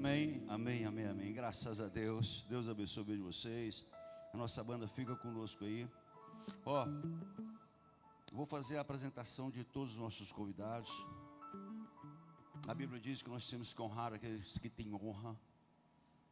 Amém, amém, amém, amém. Graças a Deus. Deus abençoe de vocês. A nossa banda fica conosco aí. Vou fazer a apresentação de todos os nossos convidados. A Bíblia diz que nós temos que honrar aqueles que têm honra.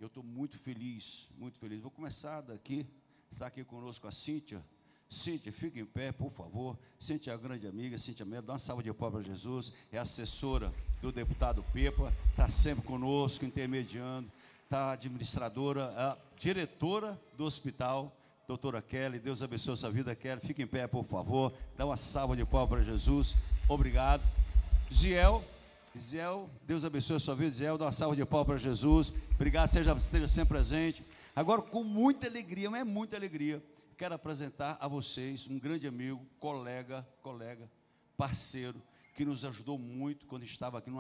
Eu estou muito feliz, muito feliz. Vou começar daqui. Está aqui conosco a Cíntia. Cíntia, fica em pé, por favor. Cíntia é a grande amiga, Cíntia Melo, dá uma salva de palmas para Jesus. É assessora do deputado Pepa, está sempre conosco, intermediando. Está administradora, a diretora do hospital, doutora Kelly. Deus abençoe a sua vida, Kelly. Fica em pé, por favor. Dá uma salva de palmas para Jesus. Obrigado. Ziel, Deus abençoe a sua vida. Ziel, dá uma salva de palmas para Jesus. Obrigado, esteja sempre presente. Agora, com muita alegria, mas é muita alegria, quero apresentar a vocês um grande amigo, colega, parceiro, que nos ajudou muito quando estava aqui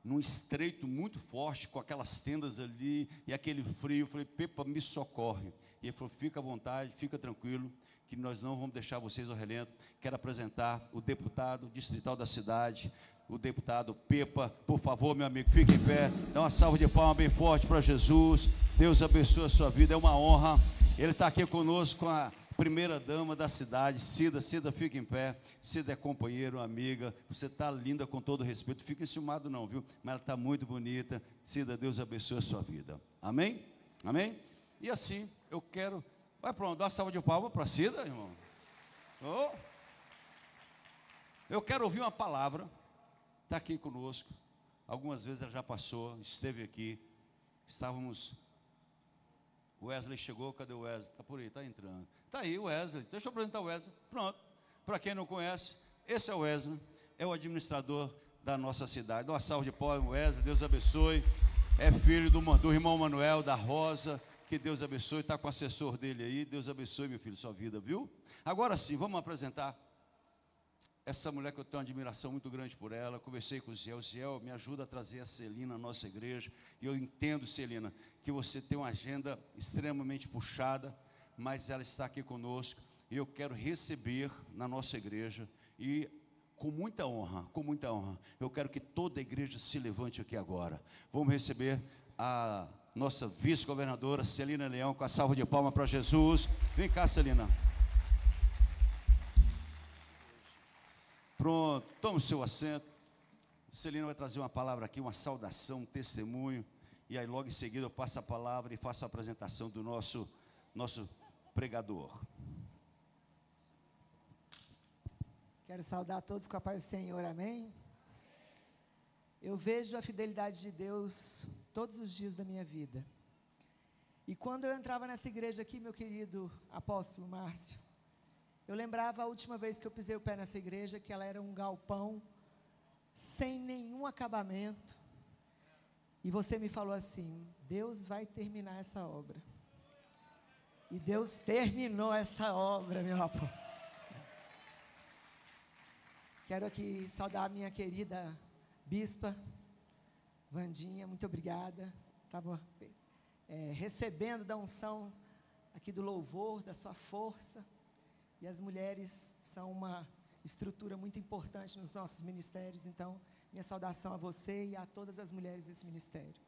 num estreito muito forte, com aquelas tendas ali e aquele frio. Eu falei, Pepa, me socorre. E ele falou, fica à vontade, fica tranquilo, que nós não vamos deixar vocês ao relento. Quero apresentar o deputado distrital da cidade, o deputado Pepa. Por favor, meu amigo, fique em pé, dá uma salva de palmas bem forte para Jesus. Deus abençoe a sua vida, é uma honra. Ele está aqui conosco com a primeira dama da cidade, Cida. Cida, fica em pé. Cida é companheiro, amiga. Você está linda, com todo respeito. Fica enciumado não, viu? Mas ela está muito bonita. Cida, Deus abençoe a sua vida. Amém? Amém? E assim, eu quero... Vai pronto, dá uma salva de palmas para Cida, irmão. Oh. Eu quero ouvir uma palavra. Está aqui conosco. Algumas vezes ela já passou, esteve aqui. Estávamos... Wesley chegou, cadê o Wesley? Está por aí, está entrando. Está aí o Wesley, deixa eu apresentar o Wesley. Pronto, para quem não conhece, esse é o Wesley, é o administrador da nossa cidade. Dá uma salva de palmas, Wesley, Deus abençoe. É filho do irmão Manuel, da Rosa, que Deus abençoe, está com o assessor dele aí. Deus abençoe, meu filho, sua vida, viu? Agora sim, vamos apresentar essa mulher que eu tenho uma admiração muito grande por ela. Conversei com o Ziel. Ziel, me ajuda a trazer a Celina à nossa igreja. E eu entendo, Celina, que você tem uma agenda extremamente puxada, mas ela está aqui conosco. E eu quero receber na nossa igreja. E com muita honra, eu quero que toda a igreja se levante aqui agora. Vamos receber a nossa vice-governadora, Celina Leão, com a salva de palmas para Jesus. Vem cá, Celina. Pronto, toma o seu assento. Celina vai trazer uma palavra aqui, uma saudação, um testemunho. E aí logo em seguida eu passo a palavra e faço a apresentação do nosso pregador. Quero saudar a todos com a paz do Senhor, amém? Eu vejo a fidelidade de Deus todos os dias da minha vida. E quando eu entrava nessa igreja aqui, meu querido apóstolo Márcio, eu lembrava a última vez que eu pisei o pé nessa igreja, que ela era um galpão, sem nenhum acabamento. E você me falou assim, Deus vai terminar essa obra. E Deus terminou essa obra, meu apóstolo. Quero aqui saudar a minha querida bispa, Vandinha, muito obrigada. Estava recebendo da unção aqui do louvor, da sua força. E as mulheres são uma estrutura muito importante nos nossos ministérios. Então, minha saudação a você e a todas as mulheres desse ministério.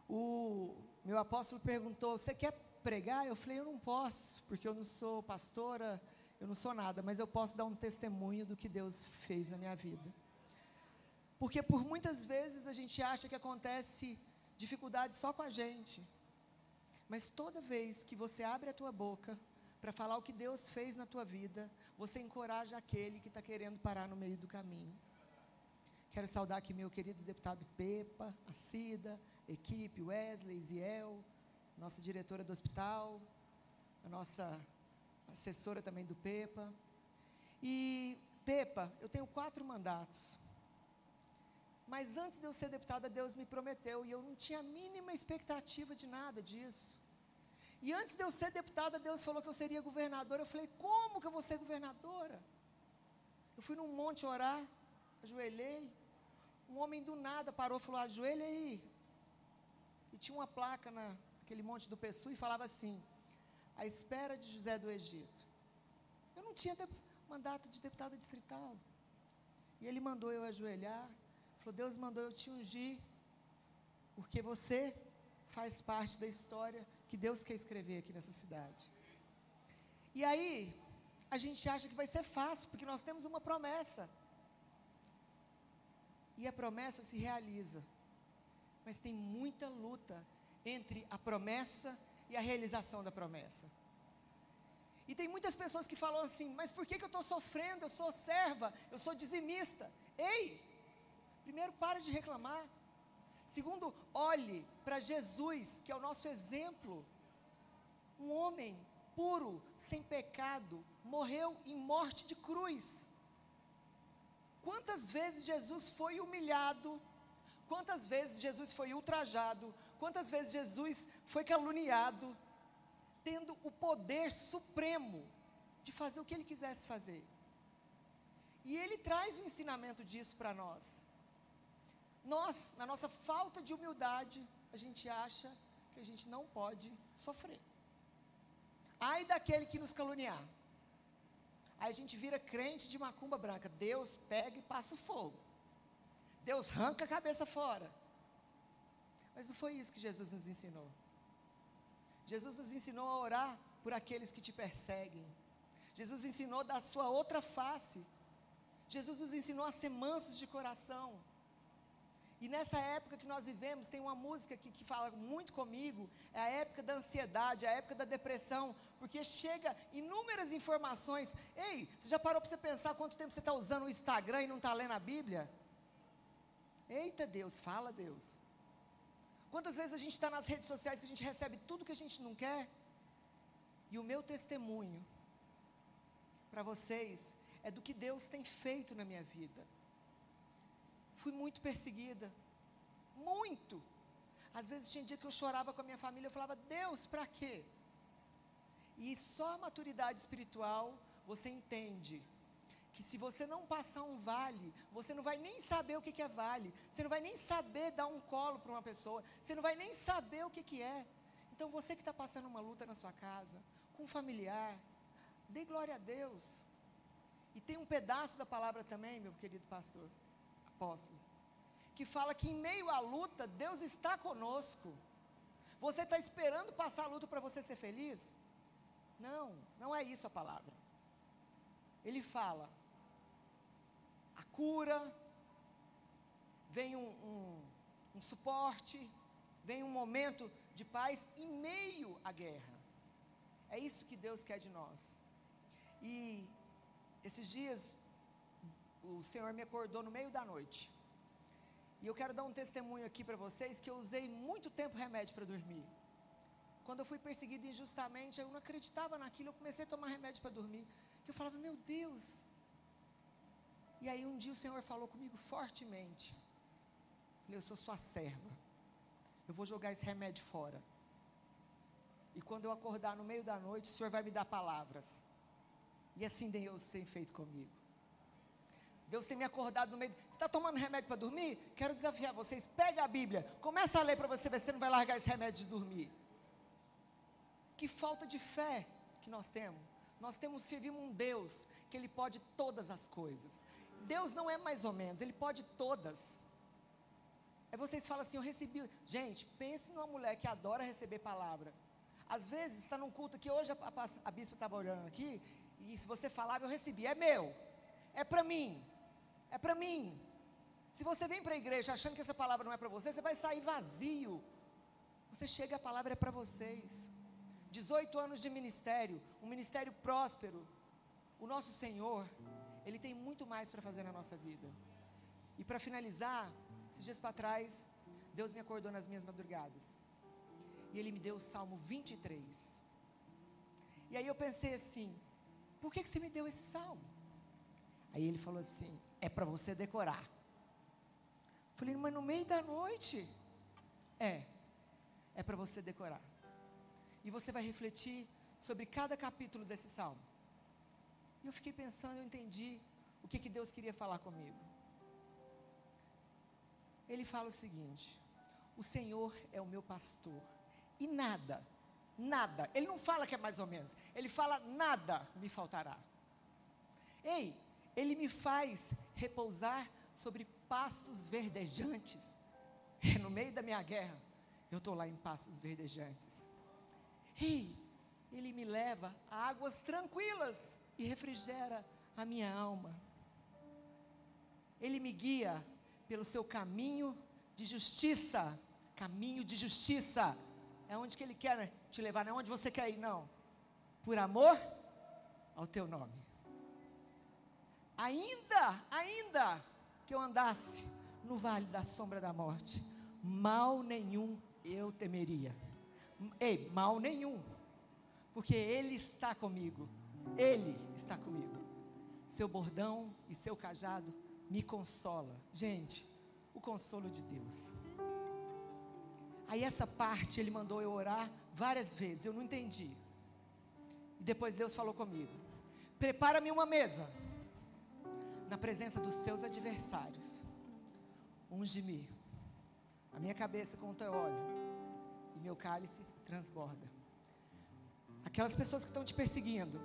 O meu apóstolo perguntou, você quer pregar? Eu falei, eu não posso, porque eu não sou pastora, eu não sou nada, mas eu posso dar um testemunho do que Deus fez na minha vida. Porque por muitas vezes a gente acha que acontece dificuldade só com a gente. Mas toda vez que você abre a tua boca para falar o que Deus fez na tua vida, você encoraja aquele que está querendo parar no meio do caminho. Quero saudar aqui meu querido deputado Pepa, a Cida, equipe, Wesley, Ziel, nossa diretora do hospital, a nossa assessora também do Pepa. E Pepa, eu tenho 4 mandatos. Mas antes de eu ser deputada, Deus me prometeu, e eu não tinha a mínima expectativa de nada disso. E antes de eu ser deputada, Deus falou que eu seria governadora. Eu falei, como que eu vou ser governadora? Eu fui num monte orar, ajoelhei. Um homem do nada parou e falou, ajoelha aí. E tinha uma placa naquele monte do Pessu e falava assim, à espera de José do Egito. Eu não tinha mandato de deputada distrital. E ele mandou eu ajoelhar. Falou, Deus mandou eu te ungir porque você faz parte da história que Deus quer escrever aqui nessa cidade. E aí, a gente acha que vai ser fácil, porque nós temos uma promessa. E a promessa se realiza. Mas tem muita luta entre a promessa e a realização da promessa. E tem muitas pessoas que falam assim, mas por que eu estou sofrendo? Eu sou serva, eu sou dizimista. Ei, primeiro para de reclamar. Segundo, olhe para Jesus, que é o nosso exemplo. Um homem puro, sem pecado, morreu em morte de cruz. Quantas vezes Jesus foi humilhado? Quantas vezes Jesus foi ultrajado? Quantas vezes Jesus foi caluniado? Tendo o poder supremo de fazer o que ele quisesse fazer. E ele traz o ensinamento disso para nós. Nós, na nossa falta de humildade, a gente acha que a gente não pode sofrer. Ai daquele que nos caluniar. Aí a gente vira crente de macumba branca. Deus pega e passa o fogo. Deus arranca a cabeça fora. Mas não foi isso que Jesus nos ensinou. Jesus nos ensinou a orar por aqueles que te perseguem. Jesus ensinou da sua outra face. Jesus nos ensinou a ser mansos de coração. E nessa época que nós vivemos, tem uma música que fala muito comigo, é a época da ansiedade, a época da depressão, porque chega inúmeras informações. Ei, você já parou para você pensar quanto tempo você está usando o Instagram e não está lendo a Bíblia? Eita Deus, fala Deus. Quantas vezes a gente está nas redes sociais que a gente recebe tudo que a gente não quer? E o meu testemunho para vocês é do que Deus tem feito na minha vida. Fui muito perseguida, muito. Às vezes tinha dia que eu chorava com a minha família, eu falava, Deus, para quê? E só a maturidade espiritual, você entende que se você não passar um vale, você não vai nem saber o que é vale, você não vai nem saber dar um colo para uma pessoa, você não vai nem saber o que é. Então você que está passando uma luta na sua casa, com um familiar, dê glória a Deus. E tem um pedaço da palavra também, meu querido pastor, apóstolo, que fala que em meio à luta, Deus está conosco. Você está esperando passar a luta para você ser feliz? Não, não é isso a palavra. Ele fala, a cura, vem um suporte, vem um momento de paz em meio à guerra. É isso que Deus quer de nós. E esses dias, o Senhor me acordou no meio da noite. E eu quero dar um testemunho aqui para vocês, que eu usei muito tempo remédio para dormir. Quando eu fui perseguida injustamente, eu não acreditava naquilo, eu comecei a tomar remédio para dormir. Que eu falava, meu Deus. E aí um dia o Senhor falou comigo fortemente. Eu sou sua serva. Eu vou jogar esse remédio fora. E quando eu acordar no meio da noite, o Senhor vai me dar palavras. E assim Deus tem feito comigo. Deus tem me acordado no meio. Você está tomando remédio para dormir? Quero desafiar vocês. Pega a Bíblia. Começa a ler para você ver se você não vai largar esse remédio de dormir. Que falta de fé que nós temos. Nós servimos um Deus que Ele pode todas as coisas. Deus não é mais ou menos, Ele pode todas. Aí vocês falam assim, eu recebi. Gente, pense numa mulher que adora receber palavra. Às vezes está num culto que hoje a bispa estava orando aqui, e se você falava, eu recebi, é meu, é para mim, é para mim. Se você vem para a igreja achando que essa palavra não é para você, você vai sair vazio. Você chega, a palavra é para vocês. 18 anos de ministério, um ministério próspero. O nosso Senhor, Ele tem muito mais para fazer na nossa vida. E para finalizar, esses dias para trás, Deus me acordou nas minhas madrugadas. E Ele me deu o Salmo 23. E aí eu pensei assim, por que você me deu esse Salmo? Aí Ele falou assim, é para você decorar. Falei, mas no meio da noite? É para você decorar. E você vai refletir sobre cada capítulo desse Salmo. E eu fiquei pensando, eu entendi o que Deus queria falar comigo. Ele fala o seguinte, o Senhor é o meu pastor, e nada, Ele não fala que é mais ou menos, Ele fala nada me faltará. Ei, Ele me faz repousar sobre pastos verdejantes. no meio da minha guerra, eu estou lá em pastos verdejantes. E Ele me leva a águas tranquilas e refrigera a minha alma. Ele me guia pelo seu caminho de justiça. Caminho de justiça. É onde que Ele quer te levar, não é onde você quer ir, não. Por amor ao teu nome. Ainda que eu andasse no vale da sombra da morte, mal nenhum eu temeria. Ei, mal nenhum. Porque Ele está comigo. Ele está comigo. Seu bordão e seu cajado me consola. Gente, o consolo de Deus. Aí essa parte Ele mandou eu orar várias vezes, eu não entendi. E depois Deus falou comigo: prepara-me uma mesa na presença dos seus adversários. Unge-me a minha cabeça com o teu óleo, e meu cálice transborda. Aquelas pessoas que estão te perseguindo,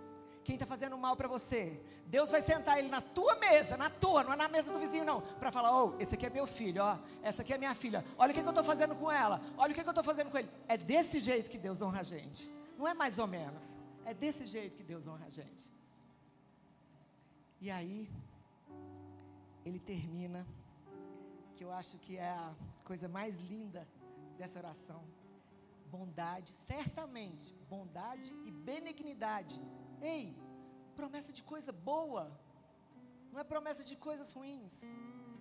quem está fazendo mal para você, Deus vai sentar ele na tua mesa, na tua, não é na mesa do vizinho não, para falar: esse aqui é meu filho, essa aqui é minha filha, olha o que eu estou fazendo com ela, olha o que eu estou fazendo com ele. É desse jeito que Deus honra a gente, não é mais ou menos, é desse jeito que Deus honra a gente. E aí, Ele termina, que eu acho que é a coisa mais linda dessa oração: bondade, certamente, bondade e benignidade. Ei, promessa de coisa boa, não é promessa de coisas ruins.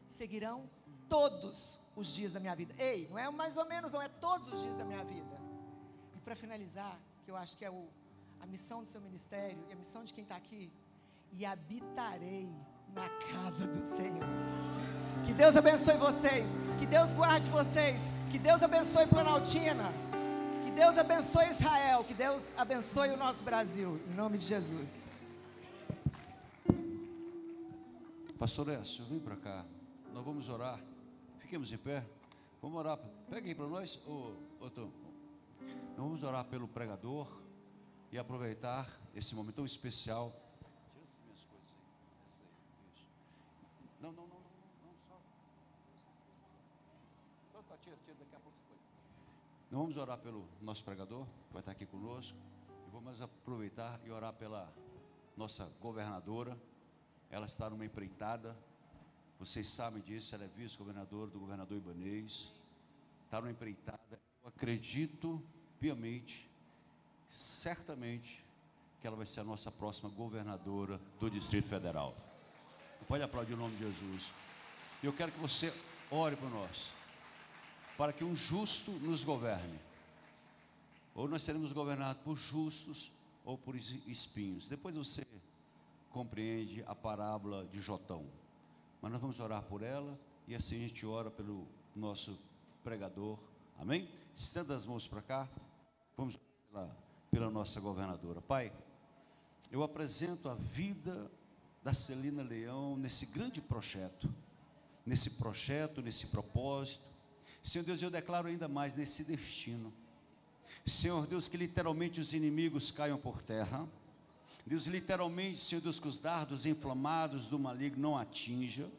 Seguirão todos os dias da minha vida. Ei, não é mais ou menos, não, é todos os dias da minha vida. E para finalizar, que eu acho que é a missão do seu ministério, e a missão de quem está aqui: e habitarei na casa do Senhor. Que Deus abençoe vocês, que Deus guarde vocês, que Deus abençoe Planaltina, que Deus abençoe Israel, que Deus abençoe o nosso Brasil, em nome de Jesus. Pastor Écio, vem para cá, nós vamos orar, fiquemos em pé, vamos orar, pega aí para nós, Tom. Nós vamos orar pelo pregador e aproveitar esse momento tão especial. Tira as minhas coisas aí, isso. Não, só. Então, tira, daqui a pouco você põe. Nós vamos orar pelo nosso pregador, que vai estar aqui conosco, e vamos aproveitar e orar pela nossa governadora. Ela está numa empreitada, vocês sabem disso, ela é vice-governadora do governador Ibanez, está numa empreitada. Eu acredito piamente, certamente, que ela vai ser a nossa próxima governadora do Distrito Federal. Pode aplaudir o nome de Jesus. Eu quero que você ore por nós, para que um justo nos governe. Ou nós seremos governados por justos ou por espinhos. Depois você compreende a parábola de Jotão. Mas nós vamos orar por ela, e assim a gente ora pelo nosso pregador. Amém? Estenda as mãos para cá. Vamos orar pela nossa governadora. Pai, eu apresento a vida da Celina Leão nesse grande projeto, nesse propósito. Senhor Deus, eu declaro ainda mais nesse destino. Senhor Deus, que literalmente os inimigos caiam por terra. Deus, literalmente, Senhor Deus, que os dardos inflamados do maligno não atinjam.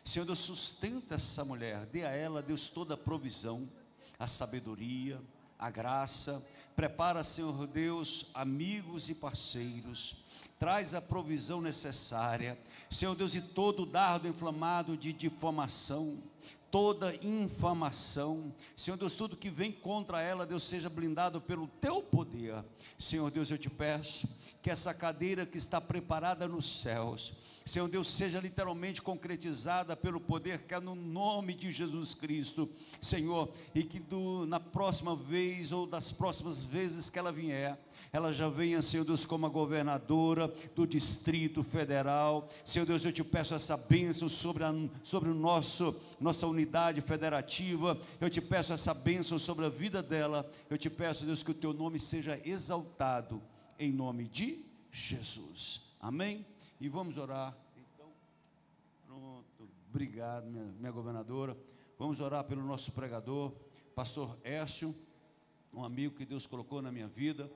Senhor Deus, sustenta essa mulher, dê a ela, Deus, toda a provisão, a sabedoria, a graça. Prepara, Senhor Deus, amigos e parceiros, traz a provisão necessária, Senhor Deus, e todo dardo inflamado de difamação, toda infamação, Senhor Deus, tudo que vem contra ela, Deus, seja blindado pelo teu poder. Senhor Deus, eu te peço que essa cadeira que está preparada nos céus, Senhor Deus, seja literalmente concretizada pelo poder que é no nome de Jesus Cristo, Senhor, e que na próxima vez ou das próximas vezes que ela vier, ela já venha, Senhor Deus, como a governadora do Distrito Federal. Senhor Deus, eu te peço essa bênção sobre nossa unidade federativa. Eu te peço essa bênção sobre a vida dela. Eu te peço, Deus, que o teu nome seja exaltado em nome de Jesus. Amém? E vamos orar. Então, pronto. Obrigado, minha governadora. Vamos orar pelo nosso pregador, pastor Écio, um amigo que Deus colocou na minha vida.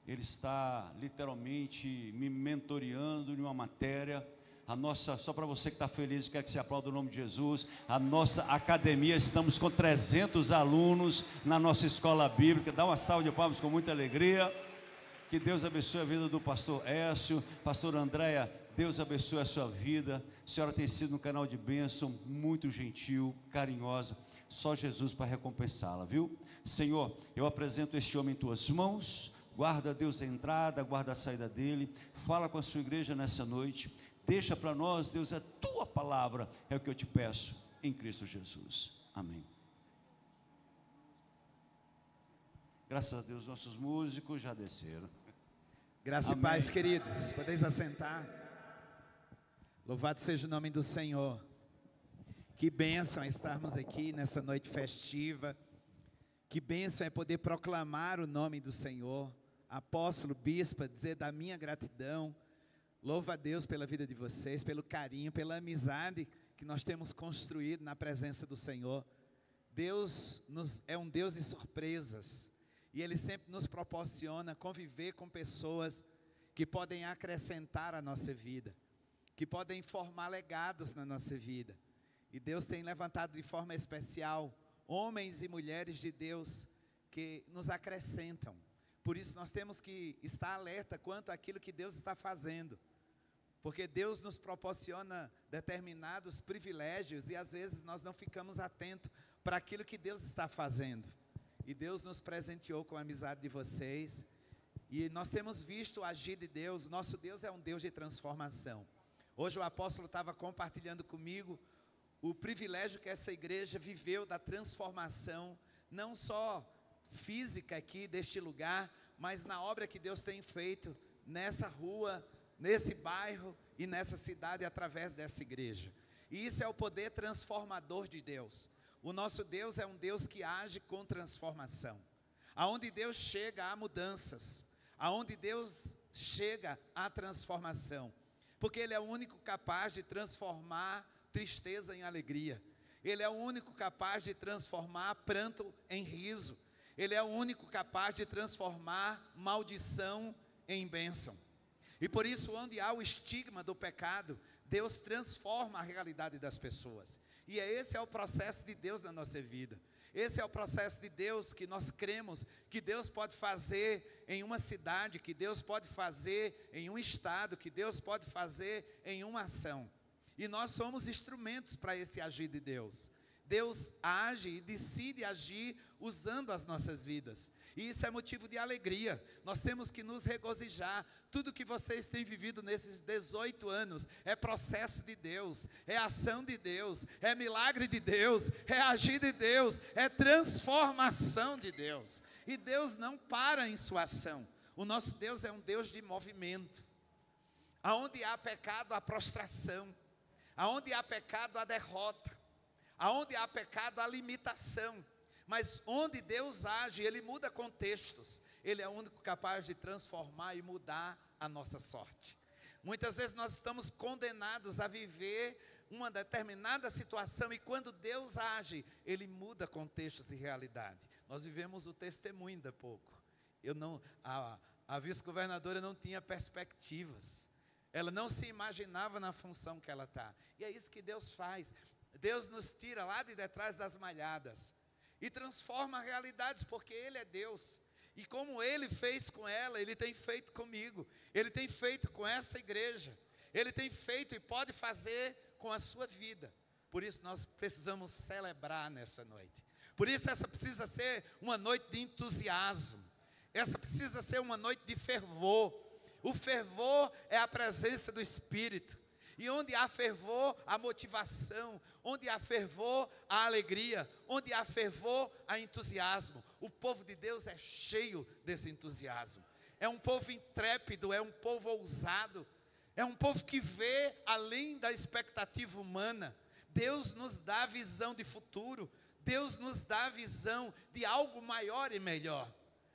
Ele está literalmente me mentoreando em uma matéria Só para você que está feliz, quer que se aplaude o nome de Jesus, a nossa academia, estamos com 300 alunos na nossa escola bíblica. Dá uma salva de palmas com muita alegria. Que Deus abençoe a vida do pastor Écio, pastor Andréia, Deus abençoe a sua vida. A senhora tem sido um canal de bênção, muito gentil, carinhosa. Só Jesus para recompensá-la, viu? Senhor, eu apresento este homem em tuas mãos. Guarda, Deus, a entrada, guarda a saída dele. Fala com a sua igreja nessa noite. Deixa para nós, Deus, a tua palavra, é o que eu te peço, em Cristo Jesus. Amém. Graças a Deus, nossos músicos já desceram. Graça Amém. E paz, queridos. Podeis assentar. Louvado seja o nome do Senhor. Que bênção é estarmos aqui nessa noite festiva. Que bênção é poder proclamar o nome do Senhor. Apóstolo, bispa, dizer da minha gratidão. Louvo a Deus pela vida de vocês, pelo carinho, pela amizade que nós temos construído na presença do Senhor. Deus é um Deus de surpresas. E Ele sempre nos proporciona conviver com pessoas que podem acrescentar a nossa vida, que podem formar legados na nossa vida. E Deus tem levantado de forma especial homens e mulheres de Deus que nos acrescentam. Por isso nós temos que estar alerta quanto àquilo que Deus está fazendo. Porque Deus nos proporciona determinados privilégios e às vezes nós não ficamos atentos para aquilo que Deus está fazendo. E Deus nos presenteou com a amizade de vocês. E nós temos visto o agir de Deus. Nosso Deus é um Deus de transformação. Hoje o apóstolo estava compartilhando comigo o privilégio que essa igreja viveu da transformação, não só física aqui deste lugar, mas na obra que Deus tem feito nessa rua, nesse bairro e nessa cidade através dessa igreja. E isso é o poder transformador de Deus. O nosso Deus é um Deus que age com transformação. Aonde Deus chega há mudanças, aonde Deus chega há transformação. Porque Ele é o único capaz de transformar tristeza em alegria. Ele é o único capaz de transformar pranto em riso. Ele é o único capaz de transformar maldição em bênção. E por isso, onde há o estigma do pecado, Deus transforma a realidade das pessoas. E esse é o processo de Deus na nossa vida. Esse é o processo de Deus que nós cremos que Deus pode fazer em uma cidade, que Deus pode fazer em um estado, que Deus pode fazer em uma ação. E nós somos instrumentos para esse agir de Deus. Deus age e decide agir usando as nossas vidas. E isso é motivo de alegria. Nós temos que nos regozijar. Tudo que vocês têm vivido nesses 18 anos é processo de Deus, é ação de Deus, é milagre de Deus, é agir de Deus, é transformação de Deus. E Deus não para em sua ação. O nosso Deus é um Deus de movimento. Aonde há pecado, há prostração. Aonde há pecado, há derrota. Aonde há pecado, há limitação. Mas onde Deus age, Ele muda contextos. Ele é o único capaz de transformar e mudar a nossa sorte. Muitas vezes nós estamos condenados a viver uma determinada situação e quando Deus age, Ele muda contextos e realidade. Nós vivemos o testemunho ainda há pouco. A vice-governadora não tinha perspectivas. Ela não se imaginava na função que ela está. E é isso que Deus faz. Deus nos tira lá de detrás das malhadas e transforma realidades, porque Ele é Deus. E como Ele fez com ela, Ele tem feito comigo. Ele tem feito com essa igreja. Ele tem feito e pode fazer com a sua vida. Por isso nós precisamos celebrar nessa noite. Por isso essa precisa ser uma noite de entusiasmo. Essa precisa ser uma noite de fervor. O fervor é a presença do Espírito. E onde há fervor, há motivação. Onde há fervor, há alegria. Onde há fervor, há entusiasmo. O povo de Deus é cheio desse entusiasmo. É um povo intrépido, é um povo ousado. É um povo que vê além da expectativa humana. Deus nos dá visão de futuro. Deus nos dá visão de algo maior e melhor.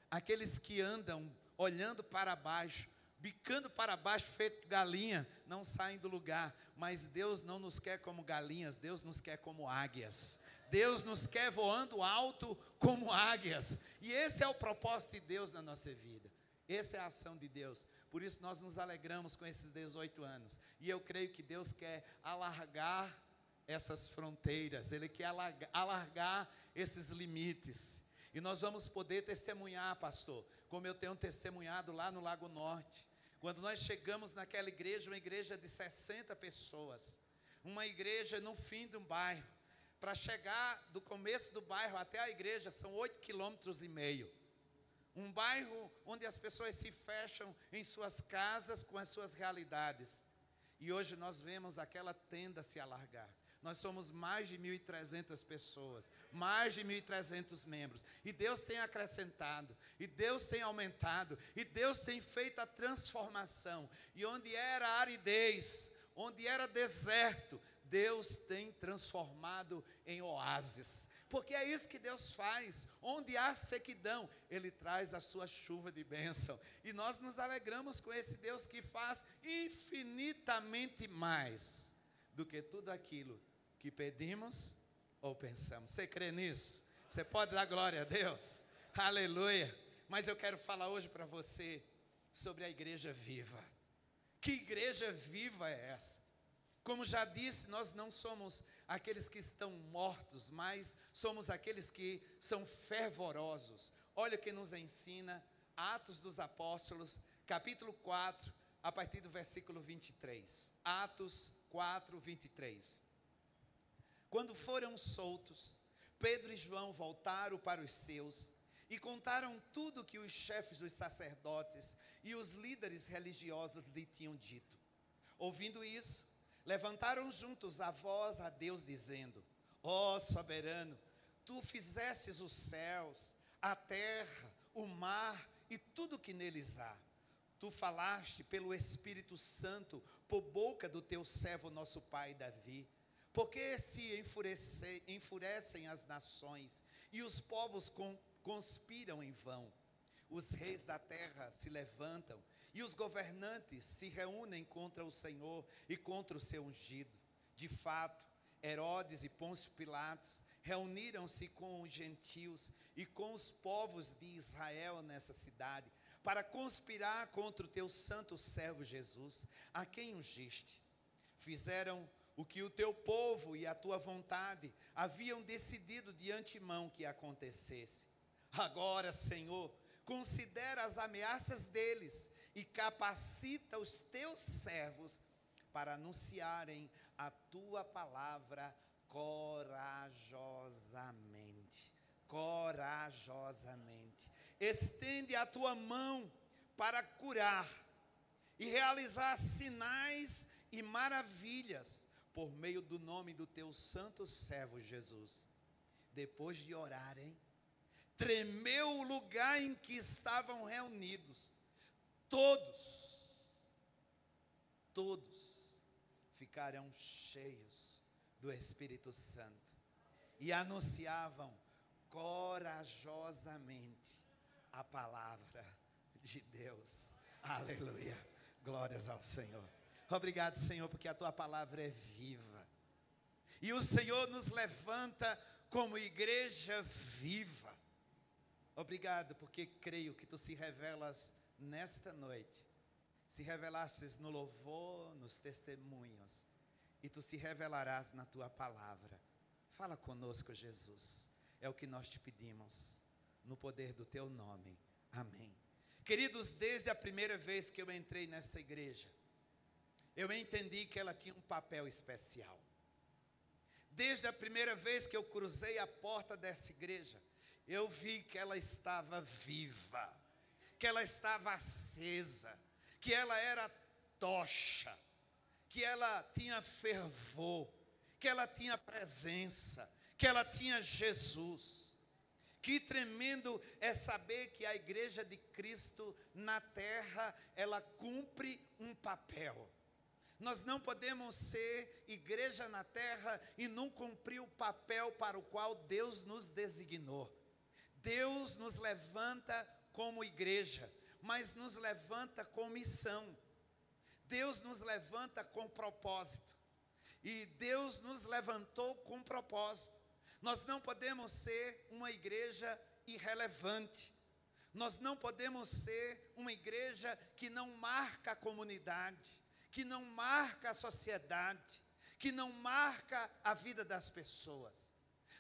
Aqueles que andam olhando para baixo, bicando para baixo, feito galinha, não saem do lugar. Mas Deus não nos quer como galinhas, Deus nos quer como águias. Deus nos quer voando alto como águias. E esse é o propósito de Deus na nossa vida. Essa é a ação de Deus. Por isso nós nos alegramos com esses 18 anos. E eu creio que Deus quer alargar essas fronteiras, Ele quer alargar esses limites. E nós vamos poder testemunhar, pastor, como eu tenho testemunhado lá no Lago Norte. Quando nós chegamos naquela igreja, uma igreja de 60 pessoas, uma igreja no fim de um bairro. Para chegar do começo do bairro até a igreja são 8,5 quilômetros. Um bairro onde as pessoas se fecham em suas casas com as suas realidades. E hoje nós vemos aquela tenda se alargar. Nós somos mais de 1.300 pessoas, mais de 1.300 membros. E Deus tem acrescentado, e Deus tem aumentado, e Deus tem feito a transformação. E onde era aridez, onde era deserto, Deus tem transformado em oásis. Porque é isso que Deus faz. Onde há sequidão, Ele traz a sua chuva de bênção. E nós nos alegramos com esse Deus que faz infinitamente mais do que tudo aquilo que pedimos ou pensamos. Você crê nisso? Você pode dar glória a Deus? Aleluia! Mas eu quero falar hoje para você sobre a igreja viva. Que igreja viva é essa? Como já disse, nós não somos aqueles que estão mortos, mas somos aqueles que são fervorosos. Olha o que nos ensina Atos dos Apóstolos, capítulo 4, a partir do versículo 23. Atos 4, 23. Quando foram soltos, Pedro e João voltaram para os seus e contaram tudo que os chefes dos sacerdotes e os líderes religiosos lhe tinham dito. Ouvindo isso, levantaram juntos a voz a Deus, dizendo: ó soberano, tu fizestes os céus, a terra, o mar e tudo que neles há. Tu falaste pelo Espírito Santo por boca do teu servo nosso pai Davi. Porque se enfurecem as nações e os povos conspiram em vão. Os reis da terra se levantam e os governantes se reúnem contra o Senhor e contra o seu ungido. De fato, Herodes e Pôncio Pilatos reuniram-se com os gentios e com os povos de Israel nessa cidade, para conspirar contra o teu santo servo Jesus, a quem ungiste. Fizeram o que o teu povo e a tua vontade haviam decidido de antemão que acontecesse. Agora, Senhor, considera as ameaças deles e capacita os teus servos para anunciarem a tua palavra corajosamente. Corajosamente. Estende a tua mão para curar e realizar sinais e maravilhas por meio do nome do teu santo servo Jesus. Depois de orarem, tremeu o lugar em que estavam reunidos. Todos ficaram cheios do Espírito Santo e anunciavam corajosamente a palavra de Deus. Aleluia, glórias ao Senhor. Obrigado, Senhor, porque a tua palavra é viva. E o Senhor nos levanta como igreja viva. Obrigado, porque creio que tu se revelas nesta noite. Se revelastes no louvor, nos testemunhos. E tu se revelarás na tua palavra. Fala conosco, Jesus. É o que nós te pedimos, no poder do teu nome. Amém. Queridos, desde a primeira vez que eu entrei nessa igreja, eu entendi que ela tinha um papel especial. Desde a primeira vez que eu cruzei a porta dessa igreja, eu vi que ela estava viva, que ela estava acesa, que ela era tocha, que ela tinha fervor, que ela tinha presença, que ela tinha Jesus. Que tremendo é saber que a igreja de Cristo na terra, ela cumpre um papel. Nós não podemos ser igreja na terra e não cumprir o papel para o qual Deus nos designou. Deus nos levanta como igreja, mas nos levanta com missão. Deus nos levanta com propósito. E Deus nos levantou com propósito. Nós não podemos ser uma igreja irrelevante. Nós não podemos ser uma igreja que não marca a comunidade, que não marca a sociedade, que não marca a vida das pessoas.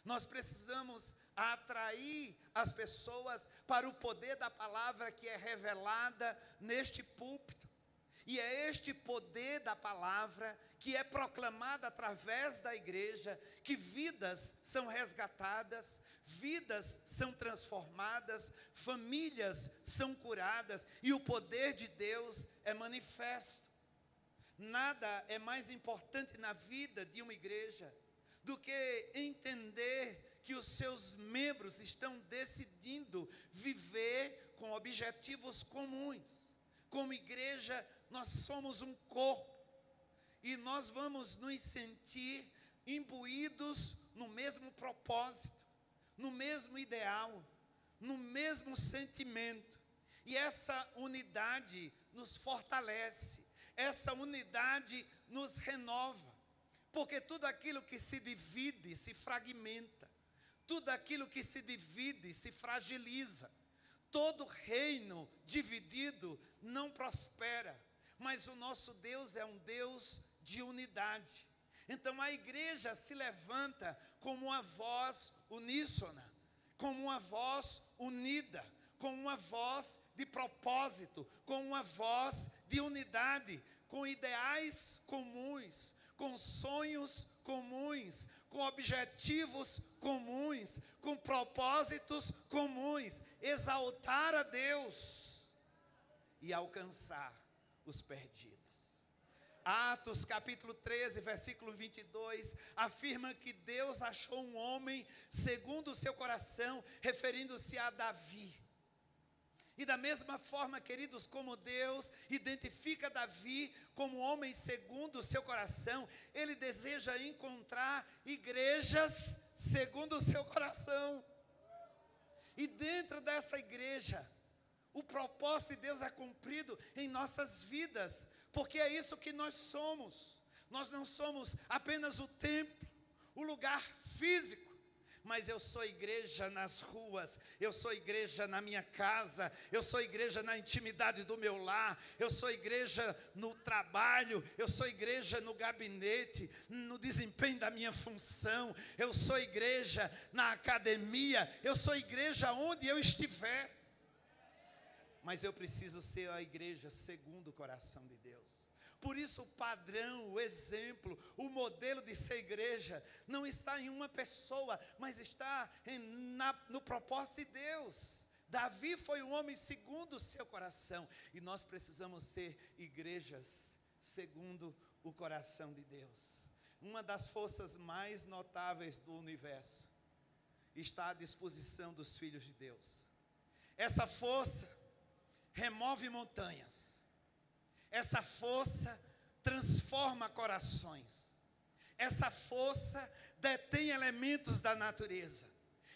Nós precisamos atrair as pessoas para o poder da palavra que é revelada neste púlpito. E é este poder da palavra que é proclamado através da igreja, que vidas são resgatadas, vidas são transformadas, famílias são curadas e o poder de Deus é manifesto. Nada é mais importante na vida de uma igreja do que entender que os seus membros estão decidindo viver com objetivos comuns. Como igreja, nós somos um corpo e nós vamos nos sentir imbuídos no mesmo propósito, no mesmo ideal, no mesmo sentimento. E essa unidade nos fortalece, essa unidade nos renova, porque tudo aquilo que se divide se fragmenta, tudo aquilo que se divide se fragiliza. Todo reino dividido não prospera, mas o nosso Deus é um Deus de unidade. Então a igreja se levanta como uma voz uníssona, como uma voz unida, com uma voz de propósito, com uma voz de unidade, com ideais comuns, com sonhos comuns, com objetivos comuns, com propósitos comuns, exaltar a Deus e alcançar os perdidos. Atos capítulo 13, versículo 22, afirma que Deus achou um homem segundo o seu coração, referindo-se a Davi. E da mesma forma, queridos, como Deus identifica Davi como homem segundo o seu coração, Ele deseja encontrar igrejas segundo o seu coração. E dentro dessa igreja, o propósito de Deus é cumprido em nossas vidas, porque é isso que nós somos. Nós não somos apenas o templo, o lugar físico, mas eu sou igreja nas ruas, eu sou igreja na minha casa, eu sou igreja na intimidade do meu lar, eu sou igreja no trabalho, eu sou igreja no gabinete, no desempenho da minha função, eu sou igreja na academia, eu sou igreja onde eu estiver. Mas eu preciso ser a igreja segundo o coração de Deus. Por isso o padrão, o exemplo, o modelo de ser igreja não está em uma pessoa, mas está no propósito de Deus. Davi foi um homem segundo o seu coração, e nós precisamos ser igrejas segundo o coração de Deus. Uma das forças mais notáveis do universo está à disposição dos filhos de Deus. Essa força remove montanhas. Essa força transforma corações. Essa força detém elementos da natureza.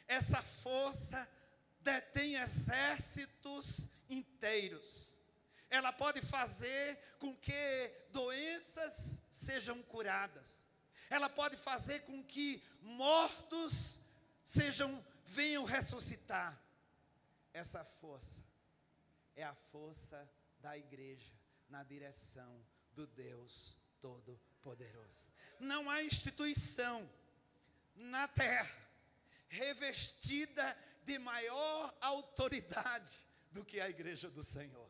Essa força detém exércitos inteiros. Ela pode fazer com que doenças sejam curadas. Ela pode fazer com que mortos venham ressuscitar. Essa força é a força da igreja na direção do Deus Todo-Poderoso. Não há instituição na terra revestida de maior autoridade do que a igreja do Senhor.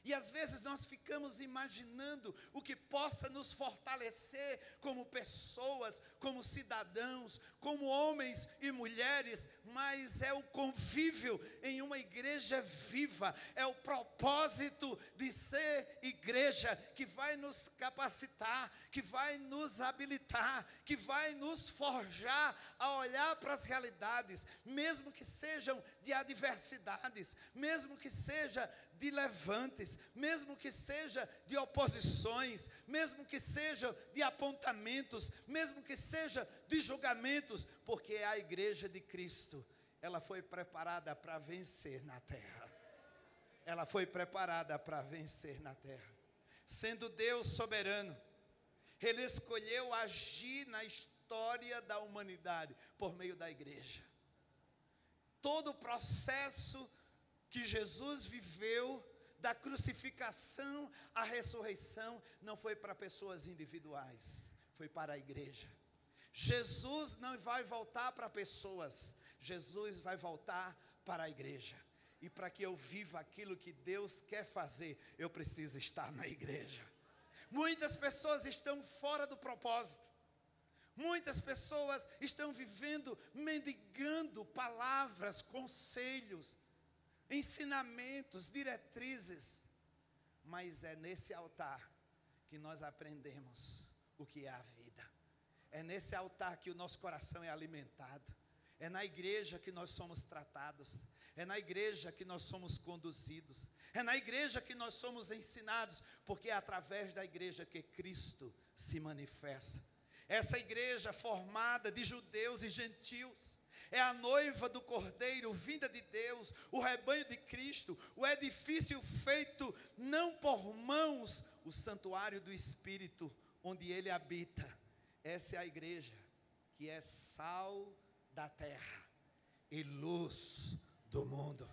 E às vezes nós ficamos imaginando o que possa nos fortalecer como pessoas, como cidadãos, como homens e mulheres, mas é o convívio em uma igreja viva, é o propósito de ser igreja que vai nos capacitar, que vai nos habilitar, que vai nos forjar a olhar para as realidades, mesmo que sejam de adversidades, mesmo que seja de levantes, mesmo que seja de oposições, mesmo que seja de apontamentos, mesmo que seja de julgamentos, porque a igreja de Cristo, ela foi preparada para vencer na terra. Ela foi preparada para vencer na terra. Sendo Deus soberano, Ele escolheu agir na história da humanidade por meio da igreja. Todo o processo que Jesus viveu, da crucificação à ressurreição, não foi para pessoas individuais, foi para a igreja. Jesus não vai voltar para pessoas, Jesus vai voltar para a igreja. E para que eu viva aquilo que Deus quer fazer, eu preciso estar na igreja. Muitas pessoas estão fora do propósito. Muitas pessoas estão vivendo, mendigando palavras, conselhos, ensinamentos, diretrizes. Mas é nesse altar que nós aprendemos o que é a vida. É nesse altar que o nosso coração é alimentado. É na igreja que nós somos tratados. É na igreja que nós somos conduzidos. É na igreja que nós somos ensinados. Porque é através da igreja que Cristo se manifesta. Essa igreja formada de judeus e gentios é a noiva do Cordeiro, vinda de Deus, o rebanho de Cristo, o edifício feito não por mãos, o santuário do Espírito, onde Ele habita. Essa é a igreja que é sal da terra e luz do mundo.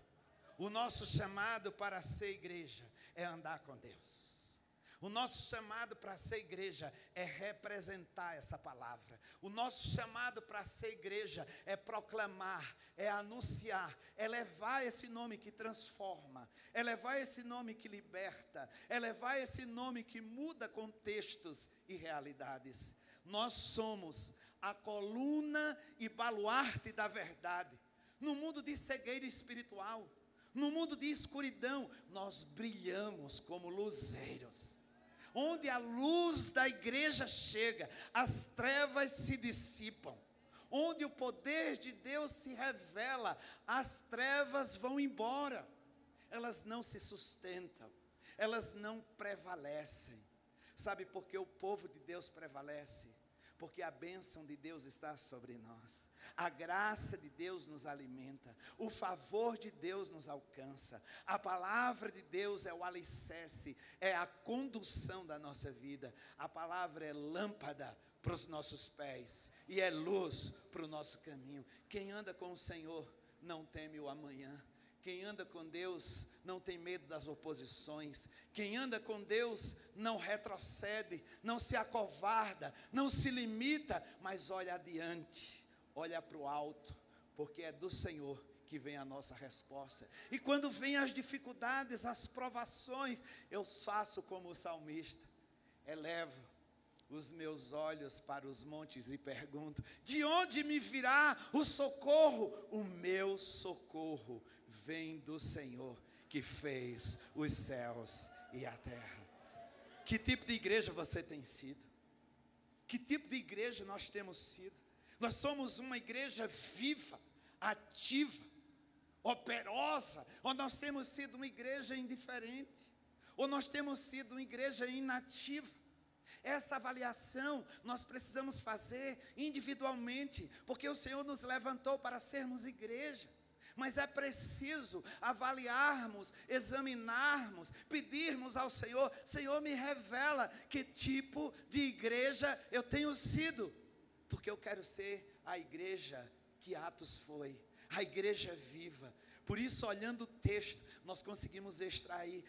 O nosso chamado para ser igreja é andar com Deus. O nosso chamado para ser igreja é representar essa palavra. O nosso chamado para ser igreja é proclamar, é anunciar, é levar esse nome que transforma, é levar esse nome que liberta, é levar esse nome que muda contextos e realidades. Nós somos a coluna e baluarte da verdade. No mundo de cegueira espiritual, no mundo de escuridão, nós brilhamos como luzeiros. Onde a luz da igreja chega, as trevas se dissipam. Onde o poder de Deus se revela, as trevas vão embora. Elas não se sustentam, elas não prevalecem. Sabe por que o povo de Deus prevalece? Porque a bênção de Deus está sobre nós. A graça de Deus nos alimenta, o favor de Deus nos alcança, a palavra de Deus é o alicerce, é a condução da nossa vida. A palavra é lâmpada para os nossos pés e é luz para o nosso caminho. Quem anda com o Senhor não teme o amanhã. Quem anda com Deus não tem medo das oposições. Quem anda com Deus não retrocede, não se acovarda, não se limita, mas olha adiante, olha para o alto, porque é do Senhor que vem a nossa resposta. E quando vem as dificuldades, as provações, eu faço como o salmista, elevo os meus olhos para os montes e pergunto: de onde me virá o socorro? O meu socorro vem do Senhor, que fez os céus e a terra. Que tipo de igreja você tem sido? Que tipo de igreja nós temos sido? Nós somos uma igreja viva, ativa, operosa, ou nós temos sido uma igreja indiferente, ou nós temos sido uma igreja inativa? Essa avaliação nós precisamos fazer individualmente, porque o Senhor nos levantou para sermos igreja. Mas é preciso avaliarmos, examinarmos, pedirmos ao Senhor: Senhor, me revela que tipo de igreja eu tenho sido, porque eu quero ser a igreja que Atos foi, a igreja viva. Por isso, olhando o texto, nós conseguimos extrair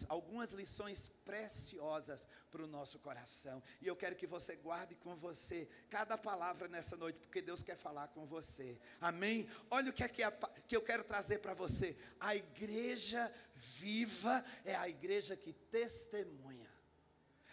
algumas lições preciosas para o nosso coração. E eu quero que você guarde com você cada palavra nessa noite, porque Deus quer falar com você. Amém? Olha o que é que eu quero trazer para você. A igreja viva é a igreja que testemunha.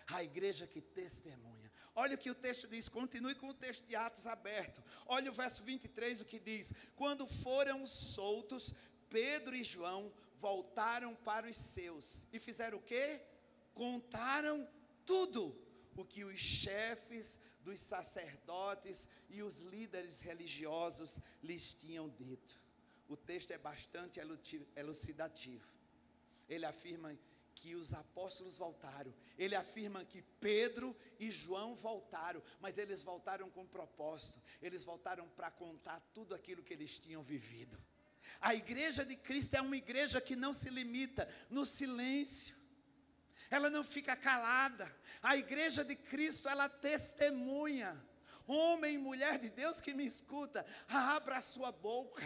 A igreja que testemunha. Olha o que o texto diz, continue com o texto de Atos aberto. Olha o verso 23, o que diz: quando foram soltos, Pedro e João voltaram para os seus. E fizeram o quê? Contaram tudo o que os chefes dos sacerdotes e os líderes religiosos lhes tinham dito. O texto é bastante elucidativo. Ele afirma que os apóstolos voltaram. Ele afirma que Pedro e João voltaram, mas eles voltaram com propósito. Eles voltaram para contar tudo aquilo que eles tinham vivido. A igreja de Cristo é uma igreja que não se limita no silêncio. Ela não fica calada. A igreja de Cristo, ela testemunha. Homem e mulher de Deus que me escuta, abra a sua boca.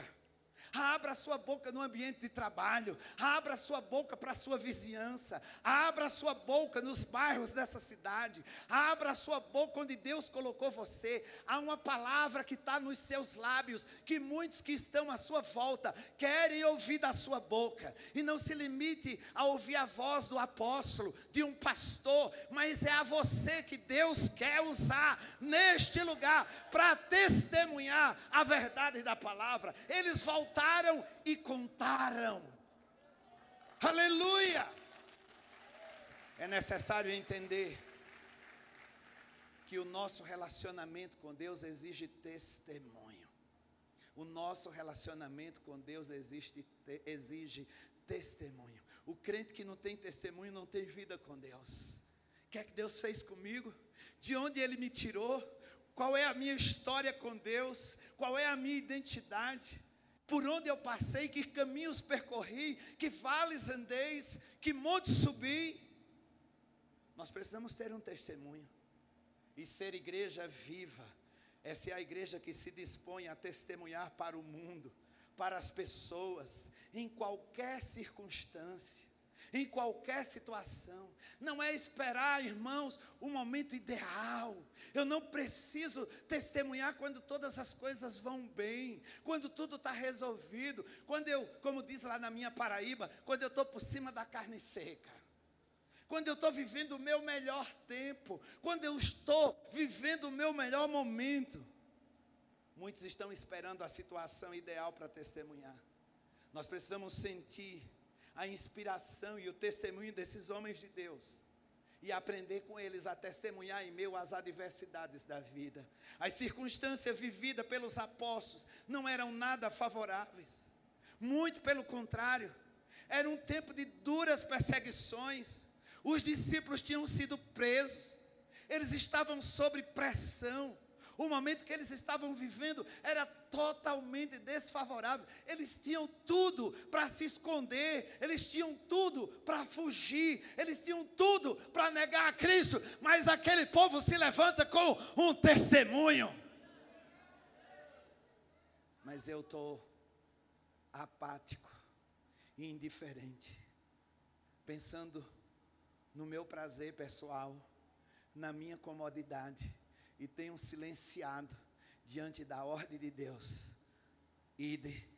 Abra a sua boca no ambiente de trabalho. Abra a sua boca para a sua vizinhança. Abra a sua boca nos bairros dessa cidade. Abra a sua boca onde Deus colocou você. Há uma palavra que está nos seus lábios, que muitos que estão à sua volta querem ouvir da sua boca. E não se limite a ouvir a voz do apóstolo, de um pastor, mas é a você que Deus quer usar neste lugar para testemunhar a verdade da palavra. Eles voltaram e contaram. Aleluia! É necessário entender que o nosso relacionamento com Deus exige testemunho. O nosso relacionamento com Deus exige testemunho. O crente que não tem testemunho não tem vida com Deus. O que é que Deus fez comigo? De onde Ele me tirou? Qual é a minha história com Deus? Qual é a minha identidade? Por onde eu passei? Que caminhos percorri? Que vales andei? Que montes subi? Nós precisamos ter um testemunho. E ser igreja viva é ser a igreja que se dispõe a testemunhar para o mundo, para as pessoas, em qualquer circunstância, em qualquer situação. Não é esperar, irmãos, o momento ideal. Eu não preciso testemunhar quando todas as coisas vão bem, quando tudo está resolvido, quando eu, como diz lá na minha Paraíba, quando eu estou por cima da carne seca, quando eu estou vivendo o meu melhor tempo, quando eu estou vivendo o meu melhor momento. Muitos estão esperando a situação ideal para testemunhar. Nós precisamos sentir a inspiração e o testemunho desses homens de Deus e aprender com eles a testemunhar em meio às adversidades da vida. As circunstâncias vividas pelos apóstolos não eram nada favoráveis, muito pelo contrário, era um tempo de duras perseguições. Os discípulos tinham sido presos, eles estavam sob pressão. O momento que eles estavam vivendo era totalmente desfavorável. Eles tinham tudo para se esconder, eles tinham tudo para fugir, eles tinham tudo para negar a Cristo, mas aquele povo se levanta com um testemunho. Mas eu estou apático e indiferente, pensando no meu prazer pessoal, na minha comodidade, e tenho silenciado diante da ordem de Deus. Ide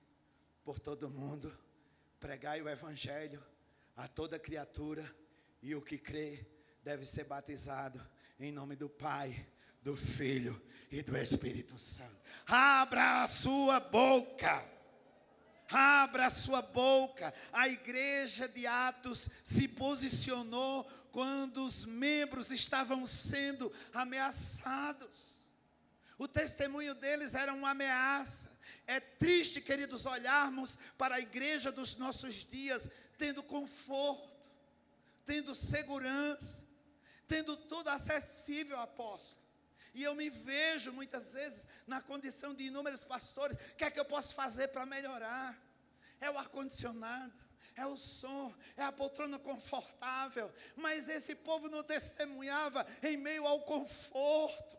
por todo mundo, pregai o evangelho a toda criatura, e o que crê deve ser batizado em nome do Pai, do Filho e do Espírito Santo. Abra a sua boca. Abra a sua boca. A igreja de Atos se posicionou quando os membros estavam sendo ameaçados. O testemunho deles era uma ameaça. É triste, queridos, olharmos para a igreja dos nossos dias, tendo conforto, tendo segurança, tendo tudo acessível, apóstolo. E eu me vejo muitas vezes na condição de inúmeros pastores. O que é que eu posso fazer para melhorar? É o ar-condicionado, é o som, é a poltrona confortável. Mas esse povo não testemunhava em meio ao conforto.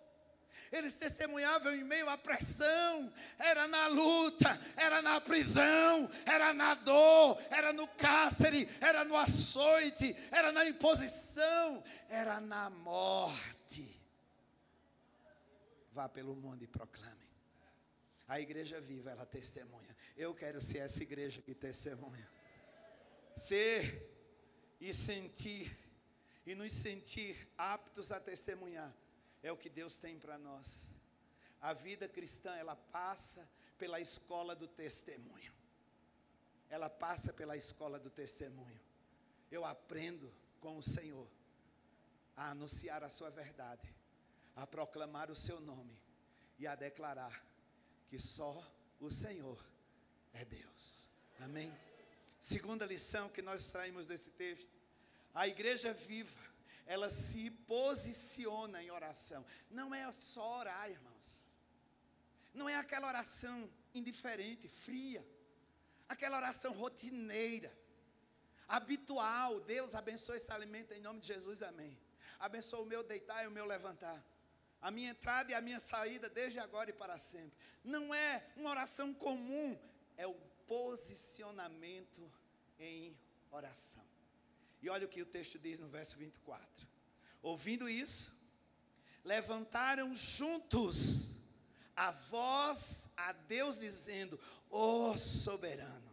Eles testemunhavam em meio à pressão. Era na luta, era na prisão, era na dor, era no cárcere, era no açoite, era na imposição, era na morte. Vá pelo mundo e proclame. A igreja viva, ela testemunha. Eu quero ser essa igreja que testemunha. Ser e sentir, e nos sentir aptos a testemunhar, é o que Deus tem para nós. A vida cristã, ela passa pela escola do testemunho. Ela passa pela escola do testemunho. Eu aprendo com o Senhor a anunciar a sua verdade, a proclamar o seu nome e a declarar que só o Senhor é Deus. Amém? Segunda lição que nós extraímos desse texto: a igreja viva, ela se posiciona em oração. Não é só orar, irmãos. Não é aquela oração indiferente, fria, aquela oração rotineira, habitual. Deus abençoe esse alimento em nome de Jesus, amém. Abençoa o meu deitar e o meu levantar, a minha entrada e a minha saída, desde agora e para sempre. Não é uma oração comum, é o posicionamento em oração. E olha o que o texto diz no verso 24. Ouvindo isso, levantaram juntos a voz a Deus dizendo: ó soberano,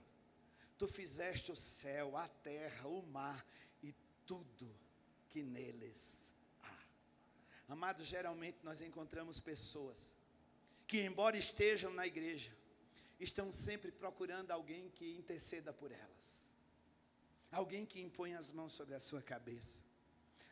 tu fizeste o céu, a terra, o mar e tudo que neles há. Amados, geralmente nós encontramos pessoas que, embora estejam na igreja, estão sempre procurando alguém que interceda por elas, alguém que imponha as mãos sobre a sua cabeça,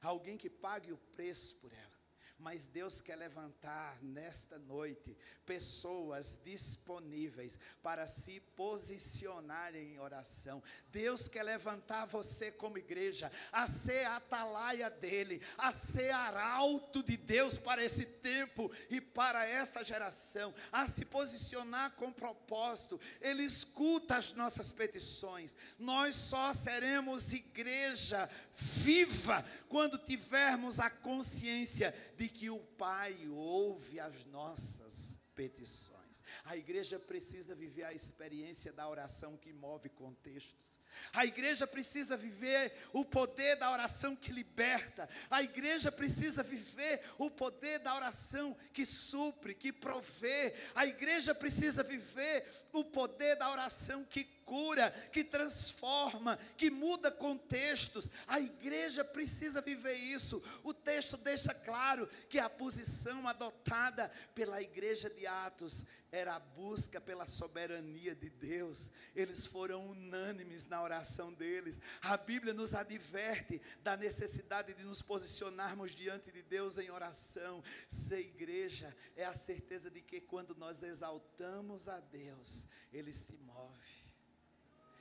alguém que pague o preço por ela. Mas Deus quer levantar nesta noite pessoas disponíveis para se posicionarem em oração. Deus quer levantar você como igreja a ser a atalaia dele, a ser arauto de Deus para esse tempo e para essa geração, a se posicionar com propósito. Ele escuta as nossas petições. Nós só seremos igreja viva quando tivermos a consciência de que o Pai ouve as nossas petições. A igreja precisa viver a experiência da oração que move contextos. A igreja precisa viver o poder da oração que liberta. A igreja precisa viver o poder da oração que supre, que provê. A igreja precisa viver o poder da oração que cura, que transforma, que muda contextos. A igreja precisa viver isso. O texto deixa claro que a posição adotada pela igreja de Atos era a busca pela soberania de Deus. Eles foram unânimes na oração deles. A Bíblia nos adverte da necessidade de nos posicionarmos diante de Deus em oração. Ser igreja é a certeza de que quando nós exaltamos a Deus, Ele se move.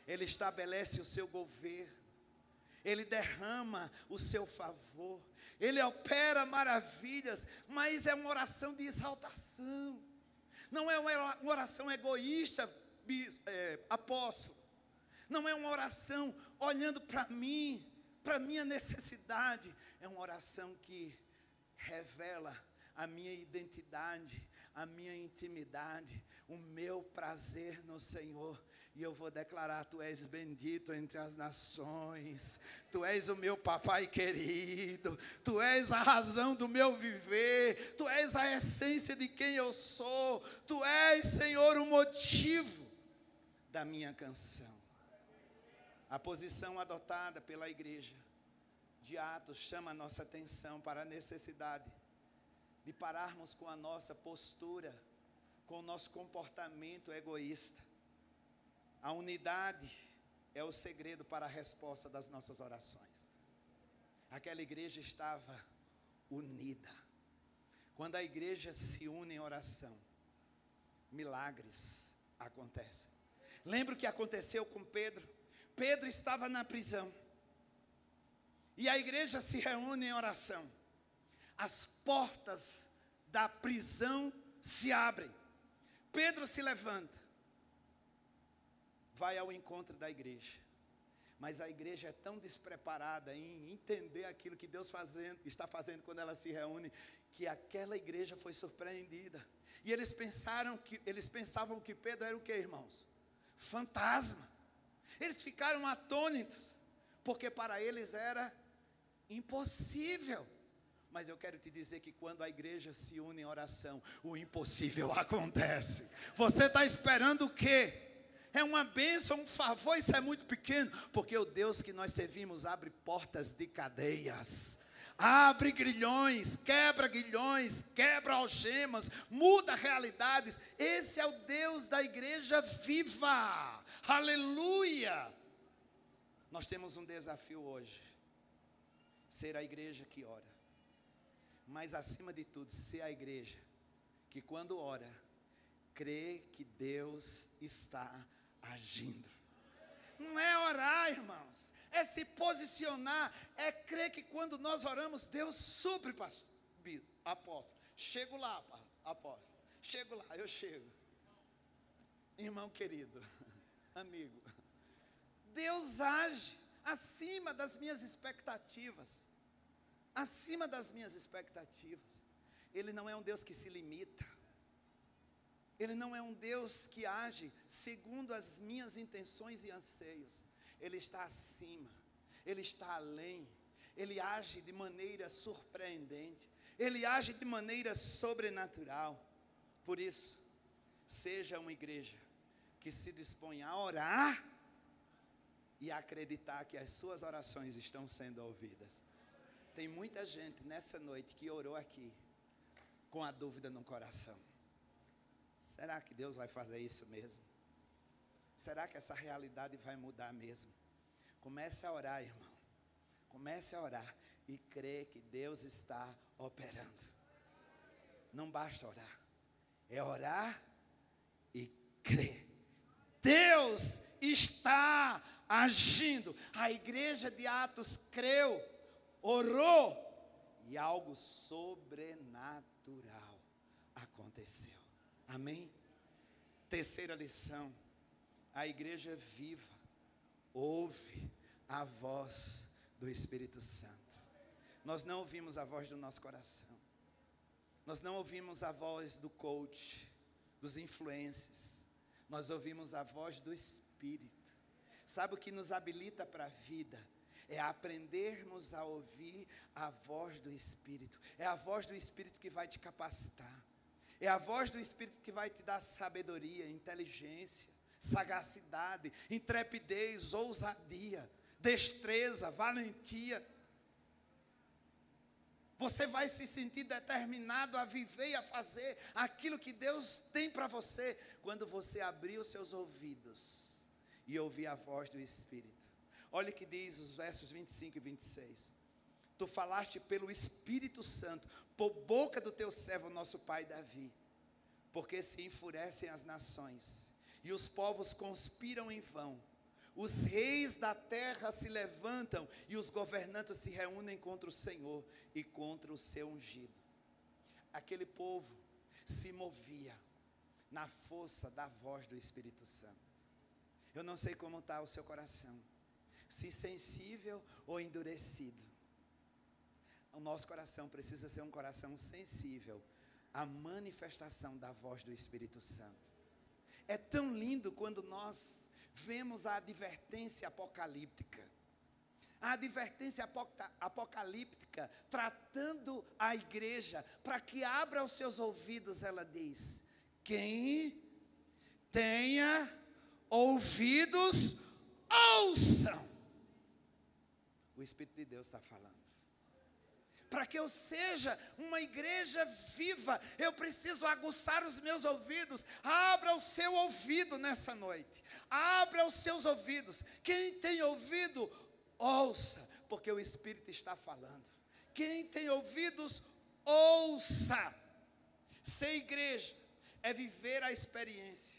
Ele estabelece o seu governo. Ele derrama o seu favor. Ele opera maravilhas, mas é uma oração de exaltação. Não é uma oração egoísta, apóstolo. Não é uma oração olhando para mim, para minha necessidade. É uma oração que revela a minha identidade, a minha intimidade, o meu prazer no Senhor. E eu vou declarar: tu és bendito entre as nações, tu és o meu papai querido, tu és a razão do meu viver, tu és a essência de quem eu sou, tu és, Senhor, o motivo da minha canção. A posição adotada pela igreja de Atos chama a nossa atenção para a necessidade de pararmos com a nossa postura, com o nosso comportamento egoísta. A unidade é o segredo para a resposta das nossas orações. Aquela igreja estava unida. Quando a igreja se une em oração, milagres acontecem. Lembra o que aconteceu com Pedro? Pedro estava na prisão. E a igreja se reúne em oração. As portas da prisão se abrem. Pedro se levanta. Vai ao encontro da igreja. Mas a igreja é tão despreparada em entender aquilo que Deus está fazendo quando ela se reúne, que aquela igreja foi surpreendida. E eles pensavam que Pedro era o quê, irmãos? Fantasma. Eles ficaram atônitos, porque para eles era impossível. Mas eu quero te dizer que quando a igreja se une em oração, o impossível acontece. Você está esperando o quê? É uma bênção, um favor, isso é muito pequeno, porque o Deus que nós servimos abre portas de cadeias, abre grilhões, quebra algemas, muda realidades. Esse é o Deus da igreja viva, aleluia. Nós temos um desafio hoje, ser a igreja que ora, mas acima de tudo, ser a igreja que quando ora, crê que Deus está agindo. Não é orar, irmãos, é se posicionar, é crer que quando nós oramos, Deus supre, apóstolo. Chego lá, apóstolo, chego lá, eu chego. Irmão querido, amigo, Deus age acima das minhas expectativas, acima das minhas expectativas. Ele não é um Deus que se limita. Ele não é um Deus que age segundo as minhas intenções e anseios. Ele está acima, Ele está além. Ele age de maneira surpreendente. Ele age de maneira sobrenatural. Por isso, seja uma igreja que se dispõe a orar e a acreditar que as suas orações estão sendo ouvidas. Tem muita gente nessa noite que orou aqui com a dúvida no coração. Será que Deus vai fazer isso mesmo? Será que essa realidade vai mudar mesmo? Comece a orar, irmão. Comece a orar e crê que Deus está operando. Não basta orar, é orar e crer. Deus está agindo. A igreja de Atos creu, orou e algo sobrenatural aconteceu. Amém? Terceira lição: a igreja viva ouve a voz do Espírito Santo. Nós não ouvimos a voz do nosso coração. Nós não ouvimos a voz do coach, dos influencers. Nós ouvimos a voz do Espírito. Sabe o que nos habilita para a vida? É aprendermos a ouvir a voz do Espírito. É a voz do Espírito que vai te capacitar. É a voz do Espírito que vai te dar sabedoria, inteligência, sagacidade, intrepidez, ousadia, destreza, valentia. Você vai se sentir determinado a viver e a fazer aquilo que Deus tem para você, quando você abrir os seus ouvidos e ouvir a voz do Espírito. Olha o que diz os versos 25 e 26. Tu falaste pelo Espírito Santo, por boca do teu servo, nosso pai Davi, porque se enfurecem as nações, e os povos conspiram em vão. Os reis da terra se levantam, e os governantes se reúnem contra o Senhor e contra o seu ungido. Aquele povo se movia na força da voz do Espírito Santo. Eu não sei como está o seu coração, se sensível ou endurecido. O nosso coração precisa ser um coração sensível à manifestação da voz do Espírito Santo. É tão lindo quando nós vemos a advertência apocalíptica. A advertência apocalíptica tratando a igreja para que abra os seus ouvidos, ela diz: quem tenha ouvidos, ouçam. O Espírito de Deus está falando. Para que eu seja uma igreja viva, eu preciso aguçar os meus ouvidos. Abra o seu ouvido nessa noite. Abra os seus ouvidos. Quem tem ouvido, ouça, porque o Espírito está falando. Quem tem ouvidos, ouça. Ser igreja é viver a experiência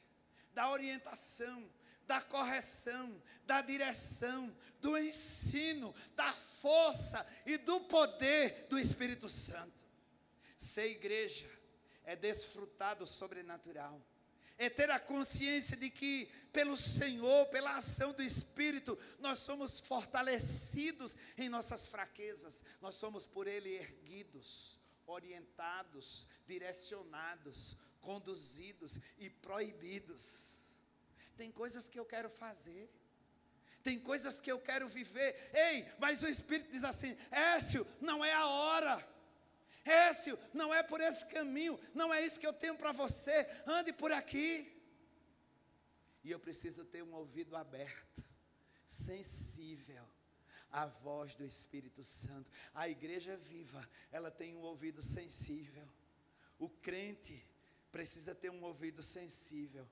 da orientação, da correção, da direção, do ensino, da força e do poder do Espírito Santo. Ser igreja é desfrutar do sobrenatural, é ter a consciência de que pelo Senhor, pela ação do Espírito, nós somos fortalecidos em nossas fraquezas, nós somos por Ele erguidos, orientados, direcionados, conduzidos e proibidos. Tem coisas que eu quero fazer, tem coisas que eu quero viver. Ei, mas o Espírito diz assim: Écio, não é a hora. Écio, não é por esse caminho, não é isso que eu tenho para você, ande por aqui. E eu preciso ter um ouvido aberto, sensível à voz do Espírito Santo. A igreja viva, ela tem um ouvido sensível. O crente precisa ter um ouvido sensível.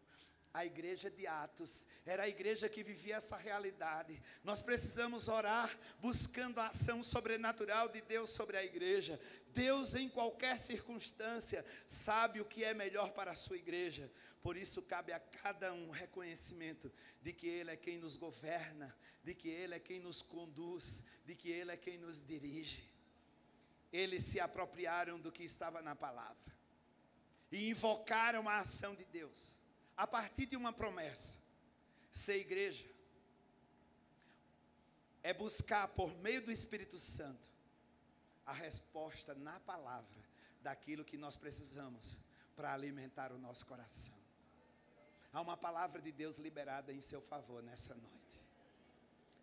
A igreja de Atos era a igreja que vivia essa realidade. Nós precisamos orar buscando a ação sobrenatural de Deus sobre a igreja. Deus, em qualquer circunstância, sabe o que é melhor para a sua igreja. Por isso cabe a cada um reconhecimento de que Ele é quem nos governa, de que Ele é quem nos conduz, de que Ele é quem nos dirige. Eles se apropriaram do que estava na palavra e invocaram a ação de Deus a partir de uma promessa. Ser igreja é buscar por meio do Espírito Santo a resposta na palavra daquilo que nós precisamos para alimentar o nosso coração. Há uma palavra de Deus liberada em seu favor nessa noite.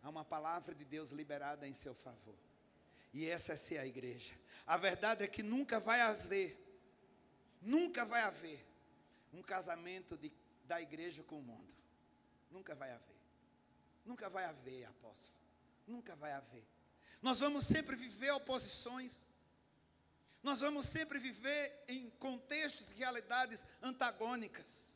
Há uma palavra de Deus liberada em seu favor. E essa é ser a igreja. A verdade é que nunca vai haver um casamento da igreja com o mundo. Nunca vai haver. Nunca vai haver, apóstolo. Nunca vai haver. Nós vamos sempre viver oposições. Nós vamos sempre viver em contextos e realidades antagônicas.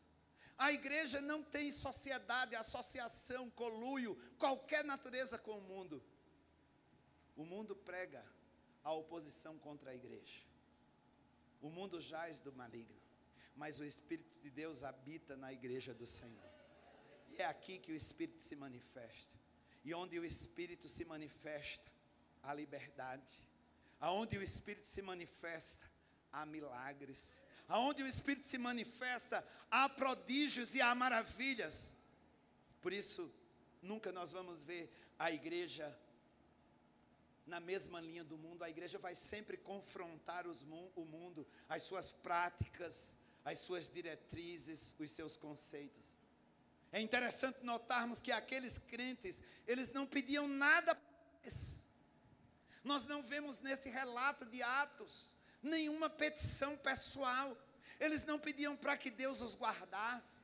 A igreja não tem sociedade, associação, conluio, qualquer natureza com o mundo. O mundo prega a oposição contra a igreja. O mundo jaz do maligno, mas o Espírito de Deus habita na igreja do Senhor. E é aqui que o Espírito se manifesta. E onde o Espírito se manifesta, há liberdade. Aonde o Espírito se manifesta, há milagres. Aonde o Espírito se manifesta, há prodígios e há maravilhas. Por isso, nunca nós vamos ver a igreja na mesma linha do mundo. A igreja vai sempre confrontar o mundo, as suas práticas, as suas diretrizes, os seus conceitos. É interessante notarmos que aqueles crentes, eles não pediam nada para eles. Nós não vemos nesse relato de Atos nenhuma petição pessoal. Eles não pediam para que Deus os guardasse.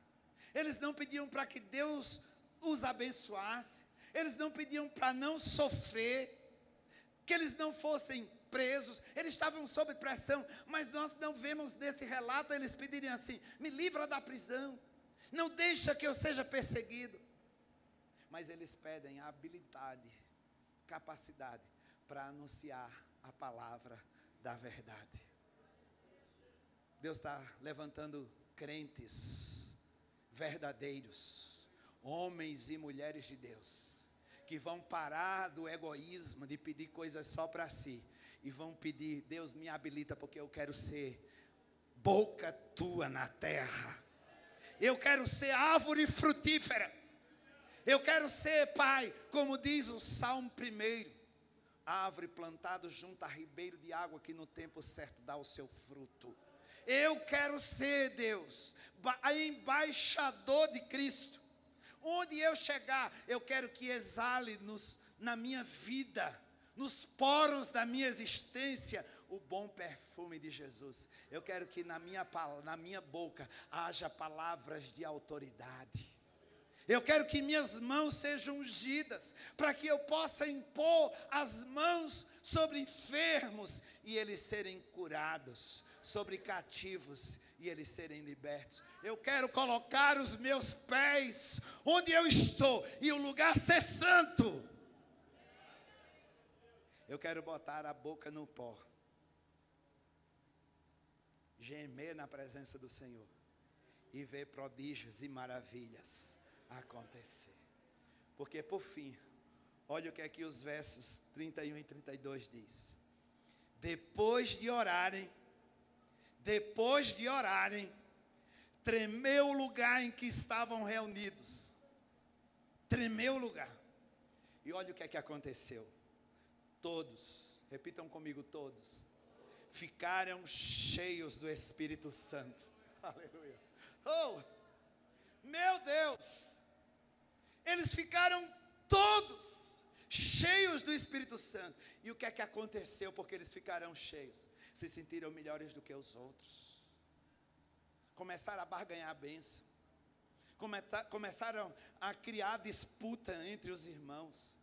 Eles não pediam para que Deus os abençoasse. Eles não pediam para não sofrer, que eles não fossem presos. Eles estavam sob pressão, mas nós não vemos nesse relato eles pedirem assim: me livra da prisão, não deixa que eu seja perseguido. Mas eles pedem a habilidade, capacidade para anunciar a palavra da verdade. Deus está levantando crentes verdadeiros, homens e mulheres de Deus, que vão parar do egoísmo de pedir coisas só para si, e vão pedir: Deus, me habilita, porque eu quero ser boca tua na terra. Eu quero ser árvore frutífera. Eu quero ser, Pai, como diz o Salmo 1, árvore plantada junto a ribeiro de água, que no tempo certo dá o seu fruto. Eu quero ser, Deus, embaixador de Cristo. Onde eu chegar, eu quero que exale na minha vida, nos poros da minha existência, o bom perfume de Jesus. Eu quero que na minha boca haja palavras de autoridade. Eu quero que minhas mãos sejam ungidas, para que eu possa impor as mãos sobre enfermos e eles serem curados, sobre cativos e eles serem libertos. Eu quero colocar os meus pés onde eu estou e o lugar ser santo. Eu quero botar a boca no pó, gemer na presença do Senhor e ver prodígios e maravilhas acontecer. Porque por fim, olha o que aqui os versos 31 e 32 diz: depois de orarem, tremeu o lugar em que estavam reunidos. Tremeu o lugar. E olha o que é que aconteceu. Todos, repitam comigo, todos ficaram cheios do Espírito Santo. Aleluia. Oh, meu Deus. Eles ficaram todos cheios do Espírito Santo. E o que é que aconteceu porque eles ficaram cheios? Se sentiram melhores do que os outros. Começaram a barganhar a bênção. Começaram a criar disputa entre os irmãos.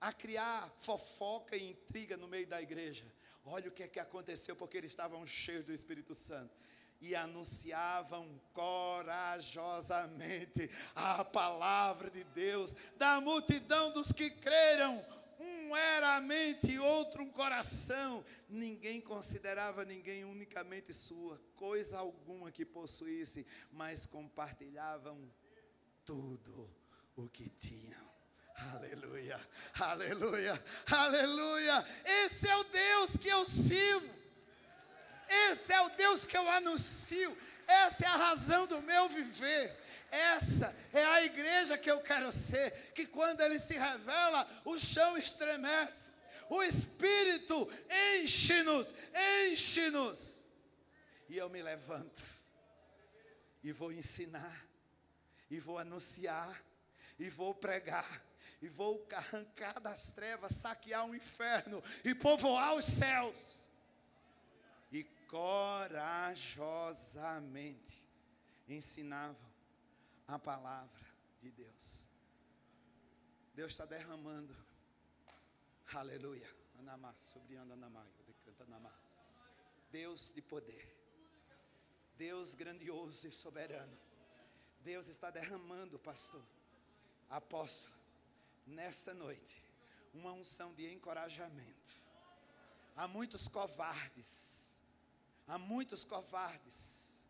A criar fofoca e intriga no meio da igreja. Olha o que é que aconteceu porque eles estavam cheios do Espírito Santo. E anunciavam corajosamente a palavra de Deus. Da multidão dos que creram, um era a mente e outro um coração. Ninguém considerava ninguém unicamente sua, coisa alguma que possuísse, mas compartilhavam tudo o que tinham. Aleluia, aleluia, aleluia. Esse é o Deus que eu sirvo. Esse é o Deus que eu anuncio. Essa é a razão do meu viver. Essa é a igreja que eu quero ser. Que quando Ele se revela, o chão estremece. O Espírito enche-nos, enche-nos. E eu me levanto. e vou ensinar, e vou anunciar, e vou pregar, e vou arrancar das trevas, saquear o inferno e povoar os céus. E corajosamente ensinavam a palavra de Deus. Deus está derramando, aleluia, Deus de poder, Deus grandioso e soberano. Deus está derramando, pastor, apóstolo, nesta noite, uma unção de encorajamento. Há muitos covardes, há muitos covardes,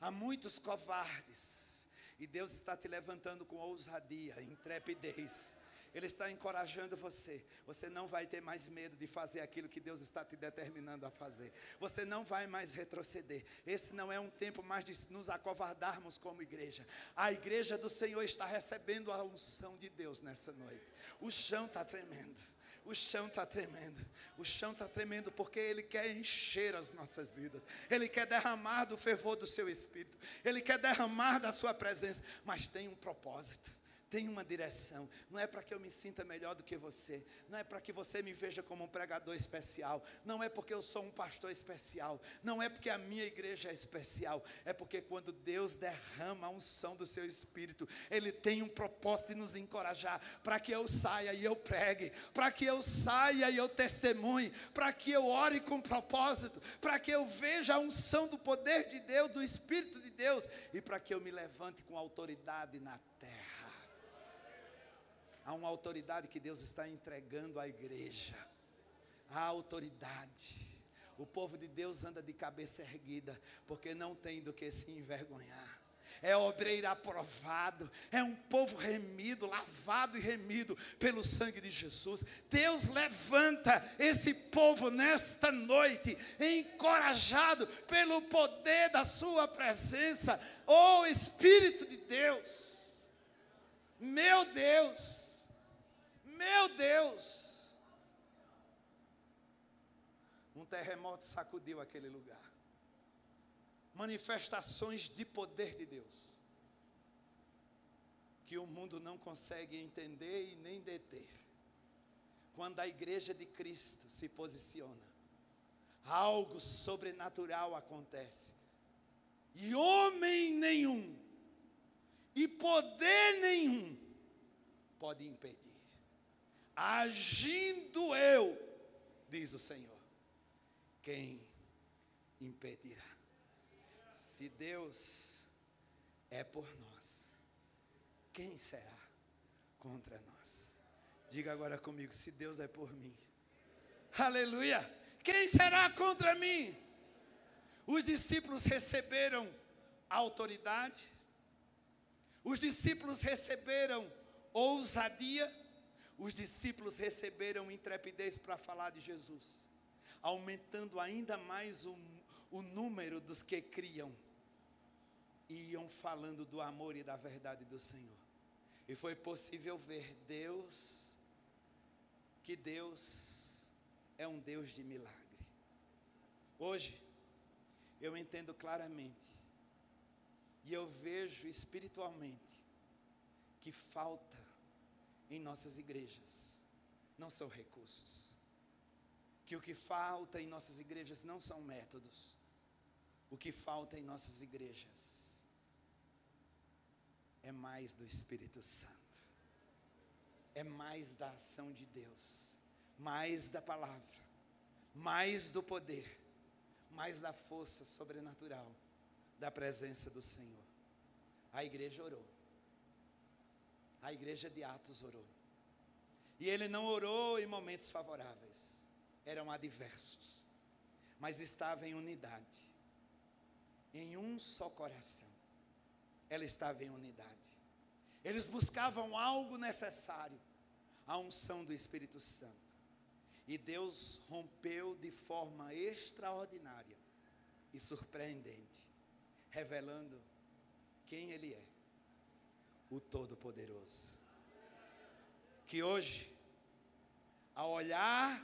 há muitos covardes, e Deus está te levantando com ousadia, intrepidez. Ele está encorajando você. Você não vai ter mais medo de fazer aquilo que Deus está te determinando a fazer. Você não vai mais retroceder. Esse não é um tempo mais de nos acovardarmos como igreja. A igreja do Senhor está recebendo a unção de Deus nessa noite. O chão está tremendo. O chão está tremendo. O chão está tremendo porque Ele quer encher as nossas vidas. Ele quer derramar do fervor do seu Espírito. Ele quer derramar da sua presença. Mas tem um propósito. Tem uma direção. Não é para que eu me sinta melhor do que você. Não é para que você me veja como um pregador especial. Não é porque eu sou um pastor especial. Não é porque a minha igreja é especial. É porque quando Deus derrama a unção do seu Espírito, Ele tem um propósito de nos encorajar. Para que eu saia e eu pregue. Para que eu saia e eu testemunhe. Para que eu ore com propósito. Para que eu veja a unção do poder de Deus, do Espírito de Deus. E para que eu me levante com autoridade na terra. Há uma autoridade que Deus está entregando à igreja. Há autoridade. O povo de Deus anda de cabeça erguida, porque não tem do que se envergonhar. É obreiro aprovado, é um povo remido, lavado e remido pelo sangue de Jesus. Deus levanta esse povo nesta noite, encorajado pelo poder da sua presença. Oh Espírito de Deus, meu Deus. Meu Deus, um terremoto sacudiu aquele lugar. Manifestações de poder de Deus, que o mundo não consegue entender e nem deter. Quando a igreja de Cristo se posiciona, algo sobrenatural acontece. E homem nenhum, e poder nenhum, pode impedir. Agindo eu, diz o Senhor, quem impedirá? Se Deus é por nós, quem será contra nós? Diga agora comigo, se Deus é por mim, aleluia, quem será contra mim? Os discípulos receberam autoridade, os discípulos receberam ousadia, os discípulos receberam intrepidez para falar de Jesus, aumentando ainda mais o número dos que criam, e iam falando do amor e da verdade do Senhor. E foi possível ver que Deus é um Deus de milagre. Hoje, eu entendo claramente, e eu vejo espiritualmente, que falta em nossas igrejas não são recursos, que o que falta em nossas igrejas não são métodos, o que falta em nossas igrejas é mais do Espírito Santo, é mais da ação de Deus, mais da palavra, mais do poder, mais da força sobrenatural da presença do Senhor. A igreja orou. A igreja de Atos orou. E ele não orou em momentos favoráveis. Eram adversos. Mas estava em unidade. Em um só coração. Ela estava em unidade. Eles buscavam algo necessário. A unção do Espírito Santo. E Deus rompeu de forma extraordinária e surpreendente. Revelando quem Ele é. O Todo-Poderoso. Que hoje, ao olhar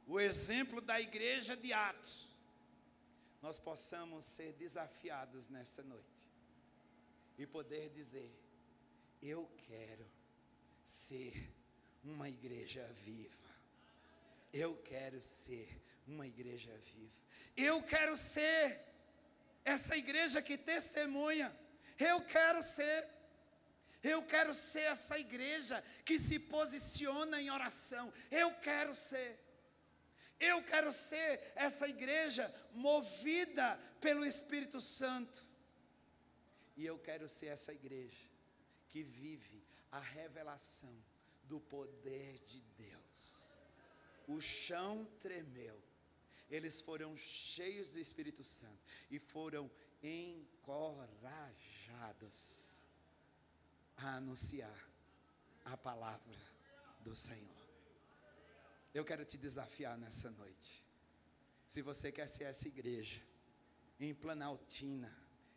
o exemplo da igreja de Atos, nós possamos ser desafiados nesta noite e poder dizer: eu quero ser uma igreja viva. Eu quero ser uma igreja viva. Eu quero ser essa igreja que testemunha. Eu quero ser essa igreja que se posiciona em oração. Eu quero ser essa igreja movida pelo Espírito Santo. E eu quero ser essa igreja que vive a revelação do poder de Deus. O chão tremeu. Eles foram cheios do Espírito Santo e foram encorajados a anunciar a palavra do Senhor. Eu quero te desafiar nessa noite. Se você quer ser essa igreja em Planaltina,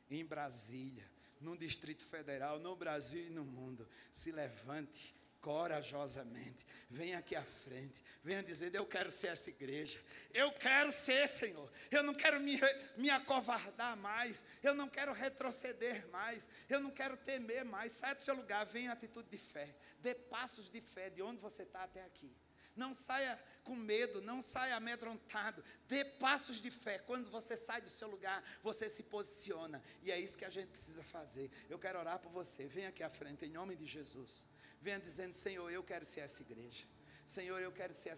em Brasília, no Distrito Federal, no Brasil e no mundo, se levante corajosamente, venha aqui à frente, venha dizer: eu quero ser essa igreja, eu quero ser, Senhor, eu não quero me acovardar mais, eu não quero retroceder mais, eu não quero temer mais. Sai do seu lugar, venha em atitude de fé, dê passos de fé de onde você está até aqui. Não saia com medo, não saia amedrontado, dê passos de fé. Quando você sai do seu lugar, você se posiciona, e é isso que a gente precisa fazer. Eu quero orar por você, venha aqui à frente em nome de Jesus. Venha dizendo: Senhor, eu quero ser essa igreja. Senhor, eu quero ser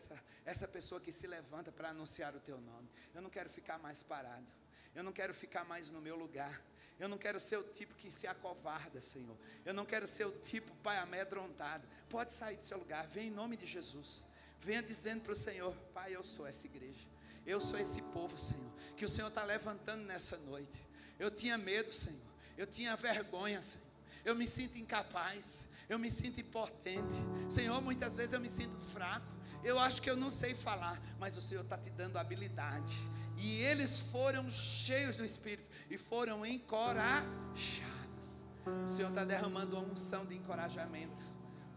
essa pessoa que se levanta para anunciar o teu nome. Eu não quero ficar mais parado, eu não quero ficar mais no meu lugar. Eu não quero ser o tipo que se acovarda, Senhor. Eu não quero ser o tipo, Pai, amedrontado. Pode sair do seu lugar, vem em nome de Jesus. Venha dizendo para o Senhor: Pai, eu sou essa igreja, eu sou esse povo, Senhor, que o Senhor está levantando nessa noite. Eu tinha medo, Senhor, eu tinha vergonha, Senhor, eu me sinto incapaz, eu me sinto impotente, Senhor, muitas vezes eu me sinto fraco, eu acho que eu não sei falar, mas o Senhor está te dando habilidade. E eles foram cheios do Espírito e foram encorajados. O Senhor está derramando uma unção de encorajamento,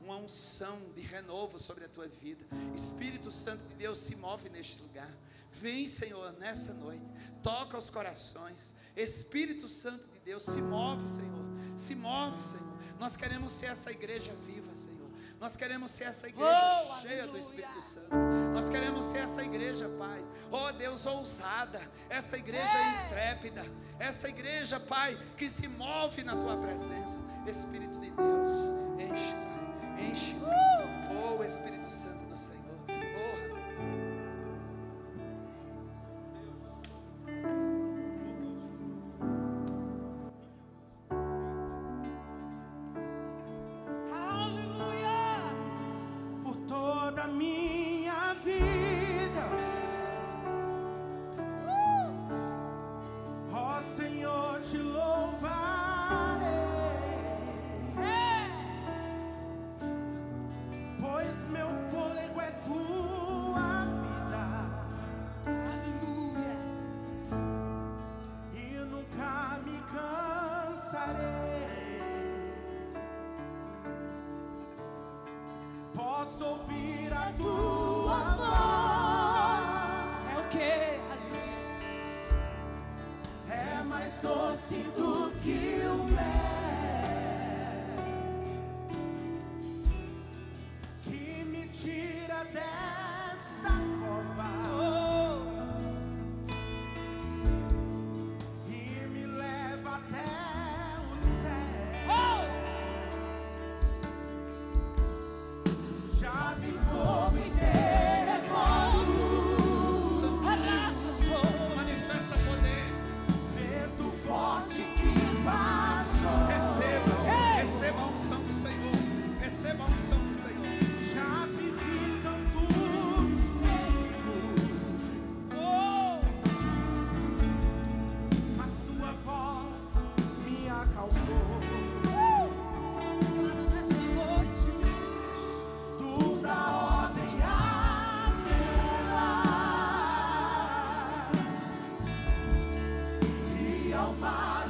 uma unção de renovo sobre a tua vida. Espírito Santo de Deus se move neste lugar. Vem, Senhor, nessa noite, toca os corações. Espírito Santo de Deus, se move, Senhor, se move, Senhor. Nós queremos ser essa igreja viva, Senhor. Nós queremos ser essa igreja cheia do Espírito Santo. Nós queremos ser essa igreja, Pai, oh Deus, ousada, essa igreja intrépida, essa igreja, Pai, que se move na tua presença. Espírito de Deus, enche, Pai, enche, oh Espírito Santo do Senhor, posso ouvir a tua voz. É o que? É mais doce do que o mel, que me tira desta cova e me leva até o céu. Já vi como em terremoto, manifesta poder. vento forte que passou. Receba a unção do Senhor, receba a unção do Senhor. Já vivi tantos perigos, mas tua voz me acalmou. Tu dá ordem às estrelas e ao mar.